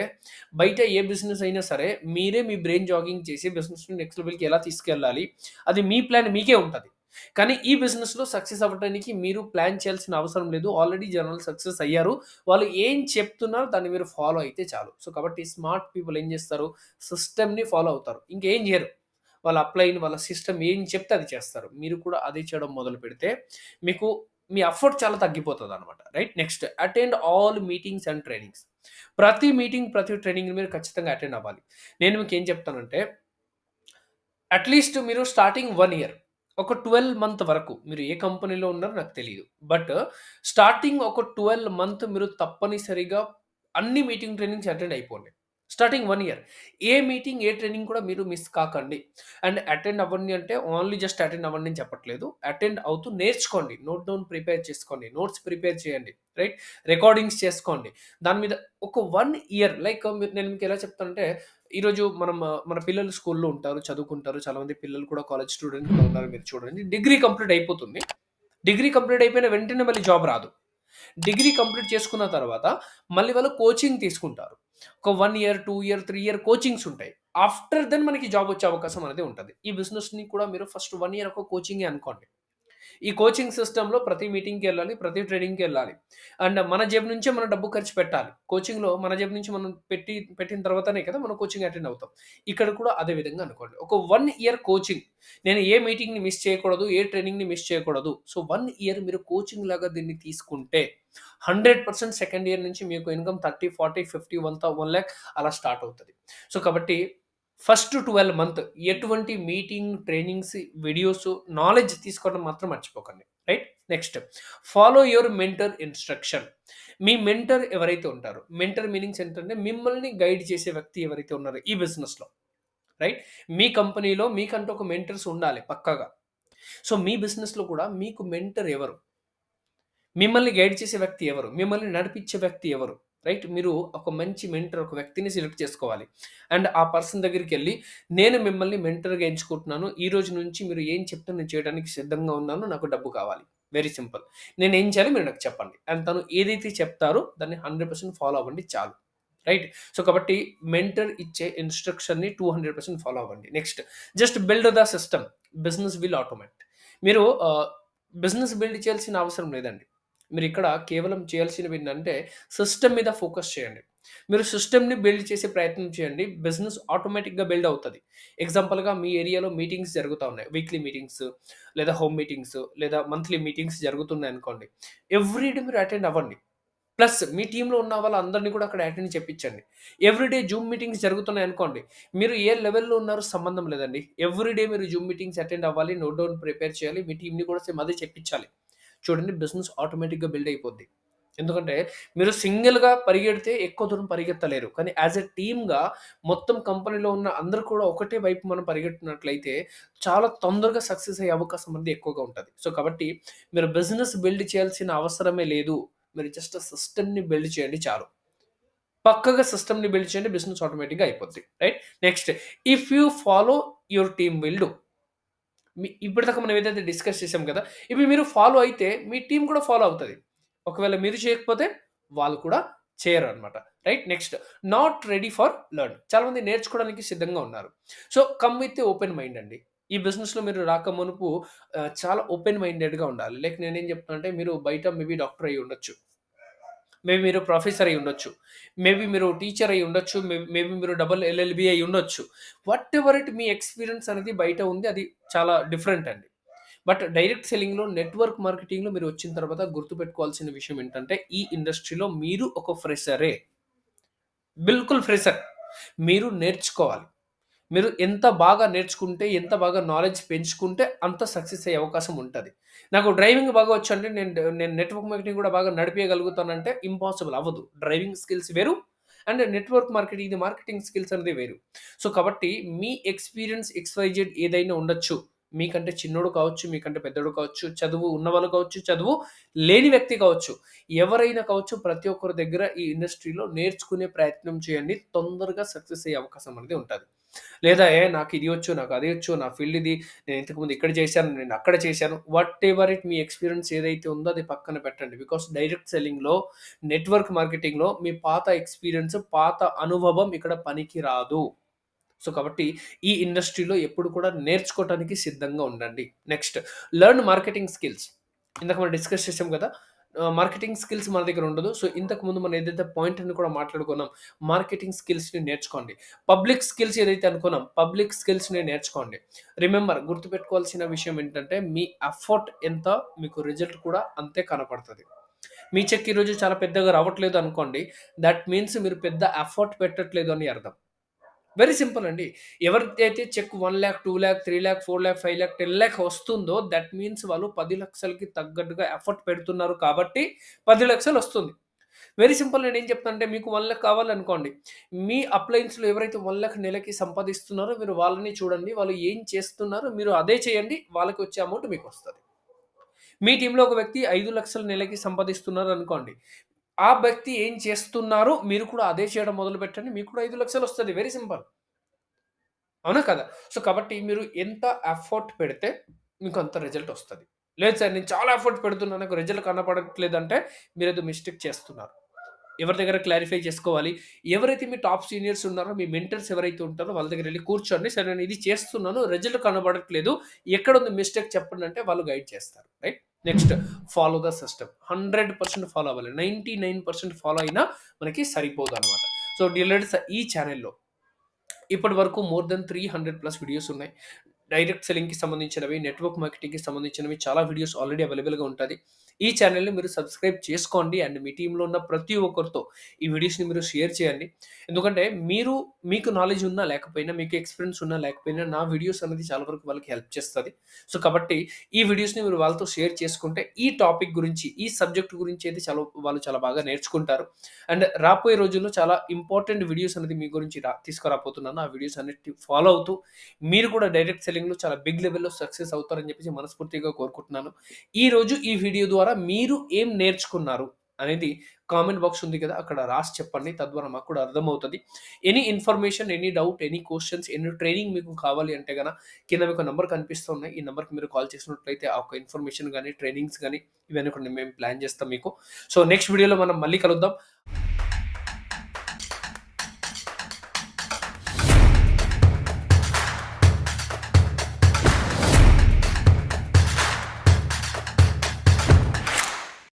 బయట ఏ బిజినెస్ అయినా సరే, మీరే మీ బ్రెయిన్ జాగింగ్ చేసి బిజినెస్‌ని నెక్స్ట్ లెవెల్‌కి ఎలా తీసుకెళ్ళాలి, అది మీ ప్లాన్ మీకే ఉంటది. కానీ ఈ బిజినెస్‌లో సక్సెస్ అవ్వటానికి మీరు ప్లాన్ చేయాల్సిన అవసరం లేదు. ఆల్రెడీ జనాలు సక్సెస్ అయ్యారు. వాళ్ళు ఏం చెప్తున్నారో దాన్ని మీరు ఫాలో అయితే చాలు. సో, కాబట్టి స్మార్ట్ పీపుల్ ఏం చేస్తారు, సిస్టమ్‌ని ఫాలో అవుతారు. ఇంకేం చేయరు. వాళ్ళ అప్లైన్ వాళ్ళ సిస్టమ్ ఏం చెప్తే అది చేస్తారు. మీరు కూడా అదే చేయడం మొదలుపెడితే మీకు మీ ఎఫర్ట్ చాలా తగ్గిపోతదనమాట. Right? Next attend all meetings and trainings. ప్రతి మీటింగ్, ప్రతి ట్రైనింగ్ మీరు ఖచ్చితంగా అటెండ్ అవ్వాలి. నేను మీకేం చెప్తానంటే అట్‌లీస్ట్ మీరు స్టార్టింగ్ 1 ఇయర్ ఒక 12 మంత్ వరకు మీరు ఏ కంపెనీలో ఉన్నారో నాకు తెలీదు. బట్ స్టార్టింగ్ ఒక 12 మంత్ మీరు తప్పనిసరిగా అన్ని మీటింగ్ ట్రైనింగ్స్ అటెండ్ అయిపోండి. Starting 1 year. ఏ మీటింగ్, ఏ ట్రైనింగ్ కూడా మీరు మిస్ కాకండి. అండ్ అటెండ్ అవ్వండి అంటే ఓన్లీ జస్ట్ అటెండ్ అవ్వండి అని చెప్పట్లేదు. అటెండ్ అవుతూ నేర్చుకోండి. నోట్ డౌన్ ప్రిపేర్ చేసుకోండి. నోట్స్ ప్రిపేర్ చేయండి. రైట్? రికార్డింగ్స్ చేసుకోండి. దాని మీద ఒక 1 ఇయర్ లైక్ నేను మీకు ఎలా చెప్తానంటే ఈరోజు మన పిల్లలు స్కూల్‌లో ఉంటారు, చదువుకుంటారు. చాలామంది పిల్లలు కూడా కాలేజ్ స్టూడెంట్ కూడా ఉన్నారు మీరు చూడండి. డిగ్రీ కంప్లీట్ అయిపోతుంది. డిగ్రీ కంప్లీట్ అయిపోయిన వెంటనే మళ్ళీ జాబ్ రాదు. డిగ్రీ కంప్లీట్ చేసుకున్న తర్వాత మళ్ళీ వాళ్ళు కోచింగ్ తీసుకుంటారు. ఒక 1 ఇయర్, 2 ఇయర్, 3 ఇయర్ కోచింగ్స్ ఉంటాయి. ఆఫ్టర్ దెన్ మనకి జాబ్ వచ్చే అవకాశం అనేది ఉంటది. ఈ బిజినెస్‌ని కూడా మీరు ఫస్ట్ 1 ఇయర్ ఒక కోచింగే అనుకోండి. ఈ కోచింగ్ సిస్టమ్‌లో ప్రతి మీటింగ్‌కెళ్ళాలి. ప్రతి ట్రైనింగ్‌కెళ్ళాలి. అండ్ మన జేబు నుంచే మనం డబ్బు ఖర్చు పెట్టాలి. కోచింగ్‌లో మన జేబు నుంచి మనం పెట్టిన తర్వాతనే కదా మనం కోచింగ్ అటెండ్ అవుతాం. ఇక్కడ కూడా అదే విధంగా అనుకోండి. ఒక 1 ఇయర్ కోచింగ్. నేను ఏ మీటింగ్‌ని మిస్ చేయకూడదు. ఏ ట్రైనింగ్‌ని మిస్ చేయకూడదు. సో, 1 ఇయర్ మీరు కోచింగ్ లాగా దీన్ని తీసుకుంటే 100% సెకండ్ ఇయర్ నుంచి మీకు ఇన్‌కమ్ 30, 40, 50, 1,00,000 అలా స్టార్ట్ అవుతది. సో, కాబట్టి ఫస్ట్ 12 మంత్ ఎటువంటి మీటింగ్, ట్రైనింగ్స్, వీడియోస్, నాలెడ్జ్ తీసుకోవడం మాత్రం మర్చిపోకండి. Right? Next follow your mentor instruction. Me mentor ఎవరైతే ఉంటారో, మెంటర్ మీనింగ్స్ ఏంటంటే మిమ్మల్ని గైడ్ చేసే వ్యక్తి ఎవరైతే ఉన్నారో ఈ బిజినెస్‌లో. రైట్? మీ కంపెనీలో మీకంటూ ఒక మెంటర్స్ ఉండాలి పక్కాగా. సో, మీ బిజినెస్‌లో కూడా మీకు మెంటర్ ఎవరు? మిమ్మల్ని గైడ్ చేసే వ్యక్తి ఎవరు? మిమ్మల్ని నడిపించే వ్యక్తి ఎవరు? రైట్? మీరు ఒక మంచి మెంటర్ ఒక వ్యక్తిని సెలెక్ట్ చేసుకోవాలి. అండ్ ఆ పర్సన్ దగ్గరికెళ్లి, నేను మిమ్మల్ని మెంటర్‌గా ఎంచుకుంటున్నాను. ఈ రోజు నుంచి మీరు ఏం చెప్తే నేను చేయడానికి సిద్ధంగా ఉన్నాను. నాకు డబ్బు కావాలి. Very simple. నేనేం చేయాలో మీరు నాకు చెప్పండి. అండ్ తను ఏదైతే చెప్తారో దాన్ని 100% ఫాలో అవ్వండి చాలు. రైట్? సో, కాబట్టి మెంటర్ ఇచ్చే ఇన్‌స్ట్రక్షన్‌ని 200% ఫాలో అవ్వండి. Next just build the system. Business will automate. మీరు బిజినెస్ బిల్డ్ చేయాల్సిన అవసరం లేదండి. మీరిక్కడ కేవలం చేయాల్సినవేంటంటే సిస్టమ్ మీద ఫోకస్ చేయండి. మీరు సిస్టమ్‌ని బిల్డ్ చేసే ప్రయత్నం చేయండి. బిజినెస్ ఆటోమేటిక్‌గా బిల్డ్ అవుతది. ఎగ్జాంపుల్‌గా మీ ఏరియాలో మీటింగ్స్ జరుగుతా ఉన్నాయి. వీక్లీ మీటింగ్స్ లేదా హోమ్ మీటింగ్స్ లేదా మంత్లీ మీటింగ్స్ జరుగుతున్నాయనుకోండి. ఎవ్రీ డే మీరు అటెండ్ అవ్వండి. ప్లస్ మీ టీమ్‌లో ఉన్న వాళ్ళందరిని కూడా అక్కడ అటెండ్ చేపిచ్చండి. ఎవ్రీ డే జూమ్ మీటింగ్స్ జరుగుతున్నాయనుకోండి. మీరు ఏ లెవెల్‌లో ఉన్నారో సంబంధం లేదండి. ఎవ్రీ డే మీరు జూమ్ మీటింగ్స్ అటెండ్ అవ్వాలి. నోట్ డౌన్ ప్రిపేర్ చేయాలి. మీ టీమ్‌ని కూడా సేమ్ అదే చెప్పించాలి. చూడండి బిజినెస్ ఆటోమేటిక్‌గా బిల్డ్ అయిపోద్ది. ఎందుకంటే మీరు సింగిల్‌గా పరిగెడితే ఎక్కువ దూరం పరిగెత్తలేరు. కానీ యాస్ ఎ టీమ్‌గా మొత్తం కంపెనీలో ఉన్న అందరూ కూడా ఒకటే వైపు మనం పరిగెట్టినట్లయితే చాలా తొందరగా సక్సెస్ అయ్యే అవకాశం అనేది ఎక్కువగా ఉంటది. సో, కాబట్టి మీరు బిజినెస్ బిల్డ్ చేయాల్సిన అవసరమే లేదు. మీరు జస్ట్ సిస్టమ్‌ని బిల్డ్ చేయండి చాలు. పక్కగా సిస్టమ్‌ని బిల్డ్ చేయండి బిజినెస్ ఆటోమేటిక్‌గా అయిపోద్ది. Right? Next if you follow your team will do. ఇప్పటిదాకా మనం ఏదైతే డిస్కస్ చేసాం కదా! ఇవి మీరు ఫాలో అయితే మీ టీమ్ కూడా ఫాలో అవుతది. ఒకవేళ మీరు చేయకపోతే వాళ్ళు కూడా చేయరనమాట. Right? Next not ready for learn. చాలామంది నేర్చుకోవడానికి సిద్ధంగా ఉన్నారు. So, come with open mind అండి. ఈ బిజినెస్‌లో మీరు రాకమునుపు చాలా ఓపెన్ మైండెడ్‌గా ఉండాలి. లైక్ నేనేం చెప్తానంటే మీరు బయట మేబీ డాక్టర్ అయ్యి ఉండొచ్చు. మేబీ మీరు ప్రొఫెసర్ అయ్యి ఉండొచ్చు. మేబీ మీరు టీచర్ అయ్యి ఉండొచ్చు. మేబీ మీరు డబుల్ ఎల్ఎల్‌బీ అయ్యి ఉండొచ్చు. వాటెవర్ ఇట్ మీ ఎక్స్‌పీరియన్స్ అనేది బయట ఉంది. అది చాలా డిఫరెంట్ అండి. బట్ డైరెక్ట్ సెల్లింగ్‌లో, నెట్వర్క్ మార్కెటింగ్‌లో మీరు వచ్చిన తర్వాత గుర్తుపెట్టుకోవాల్సిన విషయం ఏంటంటే, ఈ ఇండస్ట్రీలో మీరు ఒక ఫ్రెషరే. బిల్కుల్ ఫ్రెషర్. మీరు నేర్చుకోవాలి. మీరు ఎంత బాగా నేర్చుకుంటే, ఎంత బాగా నాలెడ్జ్ పెంచుకుంటే అంత సక్సెస్ అయ్యే అవకాశం ఉంటది. నాకు డ్రైవింగ్ బాగా వచ్చండి. నేను నెట్వర్క్ మార్కెటింగ్ కూడా బాగా నడిపియగలుగుతానంటే ఇంపాసిబుల్ అవ్వదు. డ్రైవింగ్ స్కిల్స్ వేరు. అండ్ నెట్వర్క్ మార్కెటింగ్ ఇది మార్కెటింగ్ స్కిల్స్ అనేది వేరు. సో, కాబట్టి మీ ఎక్స్‌పీరియన్స్ ఎక్స్‌వైజెడ్ ఏదైనా ఉండొచ్చు. మీకంటే చిన్నోడు కావచ్చు, మీకంటే పెద్దోడు కావచ్చు, చదువు ఉన్నవాళ్ళు కావచ్చు, చదువు లేని వ్యక్తి కావచ్చు. ఎవరైనా కావచ్చు ప్రతి ఒక్కరి దగ్గర ఈ ఇండస్ట్రీలో నేర్చుకునే ప్రయత్నం చేయండి. తొందరగా సక్సెస్ అయ్యే అవకాశం అనేది ఉంటది. లేదా నాకు ఇది వచ్చు, నాకు అది వచ్చు, నా ఫీల్డ్ ఇది. నేను ఇంతకుముందు ఇక్కడ చేశాను, నేను అక్కడ చేశాను. వాటెవర్ ఇట్ మీ ఎక్స్‌పీరియన్స్ ఏదైతే ఉందో అది పక్కన పెట్టండి. బికాస్ డైరెక్ట్ సెల్లింగ్‌లో, నెట్వర్క్ మార్కెటింగ్‌లో మీ పాత ఎక్స్‌పీరియన్స్, పాత అనుభవం ఇక్కడ పనికి రాదు. సో, కాబట్టి ఈ ఇండస్ట్రీలో ఎప్పుడు కూడా నేర్చుకోవటానికి సిద్ధంగా ఉండండి. Next learn marketing skills. ఇందాక మనం డిస్కస్ చేసాం కదా! మార్కెటింగ్ స్కిల్స్ మన దగ్గర ఉండదు. సో, ఇంతకుముందు మనం ఏదైతే పాయింట్‌ని కూడా మాట్లాడుకున్నాం. మార్కెటింగ్ స్కిల్స్‌ని నేర్చుకోండి. పబ్లిక్ స్కిల్స్ ఏదైతే అనుకున్నాం, పబ్లిక్ స్కిల్స్‌ని నేర్చుకోండి. రిమెంబర్ గుర్తుపెట్టుకోవాల్సిన విషయం ఏంటంటే, మీ ఎఫర్ట్ ఎంత మీకు రిజల్ట్ కూడా అంతే కనపడతది. మీ చెక్ ఈరోజు చాలా పెద్దగా రావట్లేదు అనుకోండి. దట్ మీన్స్ మీరు పెద్ద ఎఫర్ట్ పెట్టట్లేదు అని అర్థం. వెరీ సింపుల్ అండి. ఎవరికైతే చెక్ 1,00,000, 2,00,000, 3,00,000, 4,00,000, 5,00,000, 10,00,000 వస్తుందో దట్ మీన్స్ వాళ్ళు 10,00,000కి తగ్గట్టుగా ఎఫర్ట్ పెడుతున్నారు కాబట్టి 10,00,000 వస్తుంది. వెరీ సింపుల్ నేనేం చెప్తానంటే మీకు 1,00,000 కావాలనుకోండి. మీ అప్లయన్స్‌లో ఎవరైతే 1,00,000 నెలకి సంపాదిస్తున్నారో మీరు వాళ్ళని చూడండి. వాళ్ళు ఏం చేస్తున్నారో మీరు అదే చేయండి. వాళ్ళకి వచ్చే అమౌంట్ మీకొస్తది. మీ టీమ్‌లో ఒక వ్యక్తి 5,00,000 నెలకి సంపాదిస్తున్నారనుకోండి. ఆ వ్యక్తి ఏం చేస్తున్నారో మీరు కూడా అదే చేయడం మొదలుపెట్టండి. మీకు కూడా 5,00,000 వస్తది. Very simple. అవునా కదా! సో, కాబట్టి మీరు ఎంత ఎఫర్ట్ పెడితే మీకు అంత రిజల్ట్ ఒస్తది. లేదు సార్ నేను చాలా ఎఫర్ట్ పెడుతున్నా నాకు రిజల్ట్ కనపడట్లేదంటే మీరేదో మిస్టేక్ చేస్తున్నారు. ఎవరి దగ్గర క్లారిఫై చేసుకోవాలి. ఎవరైతే మీ టాప్ సీనియర్స్ ఉన్నారో, మీ మెంటర్స్ ఎవరైతే ఉంటారో వాళ్ళ దగ్గరెళ్లి కూర్చోండి. సరే నేను ఇది చేస్తున్నాను. రిజల్ట్ కనబడట్లేదు. ఎక్కడుంది మిస్టేక్ చెప్పండి అంటే వాళ్ళు గైడ్ చేస్తారు. Right? Next follow the system. 100% follow అవ్వాలి. 99% ఫాలో అయినా మనకి సరిపోదనమాట. సో, డియర్ లీడర్స్ ఈ ఛానెల్‌లో ఇప్పటి వరకు మోర్ దెన్ 300+ వీడియోస్ ఉన్నాయి. డైరెక్ట్ సెల్లింగ్‌కి సంబంధించినవి, నెట్వర్క్ మార్కెటింగ్‌కి సంబంధించినవి చాలా వీడియోస్ ఆల్రెడీ అవైలబుల్‌గా ఉంటది. ఈ ఛానెల్‌ని మీరు సబ్స్క్రైబ్ చేసుకోండి. అండ్ మీ టీమ్‌లో ఉన్న ప్రతి ఒక్కరితో ఈ వీడియోస్‌ని మీరు షేర్ చేయండి. ఎందుకంటే మీకు నాలెడ్జ్ ఉన్నా లేకపోయినా, మీకు ఎక్స్‌పీరియన్స్ ఉన్నా లేకపోయినా నా వీడియోస్ అనేది చాలా వరకు వాళ్ళకి హెల్ప్ చేస్తది. సో, కాబట్టి ఈ వీడియోస్‌ని మీరు వాళ్ళతో షేర్ చేసుకుంటే ఈ టాపిక్ గురించి, ఈ సబ్జెక్ట్ గురించి అయితే వాళ్ళు చాలా బాగా నేర్చుకుంటారు. అండ్ రాబోయే రోజుల్లో చాలా ఇంపార్టెంట్ వీడియోస్ అనేది మీ గురించి తీసుకురాబోతున్నాను. ఆ వీడియోస్ అన్నిటిని ఫాలో అవుతూ మీరు కూడా డైరెక్ట్ సెల్లింగ్‌లో చాలా బిగ్ లెవెల్‌లో సక్సెస్ అవుతారని చెప్పేసి మనస్ఫూర్తిగా కోరుకుంటున్నాను. ఈరోజు ఈ వీడియో ద్వారా మీరు ఏం నేర్చుకున్నారు అనేది కామెంట్ బాక్స్ ఉంది కదా! అక్కడ రాసి చెప్పండి. తద్వారా మాకు కూడా అర్థమవుతది. Any information, any doubt, any questions, any training మీకు కావాలి అంటే కింద మీకు నంబర్ కనిపిస్తున్నాయి. ఈ నంబర్‌కి మీరు కాల్ చేసినట్లయితే ఆ ఒక్క ఇన్ఫర్మేషన్ గాని, ట్రైనింగ్స్ గాని ఇవన్నీ కూడా మేము ప్లాన్ చేస్తాం మీకు. సో, నెక్స్ట్ వీడియోలో మనం మళ్ళీ కలుద్దాం.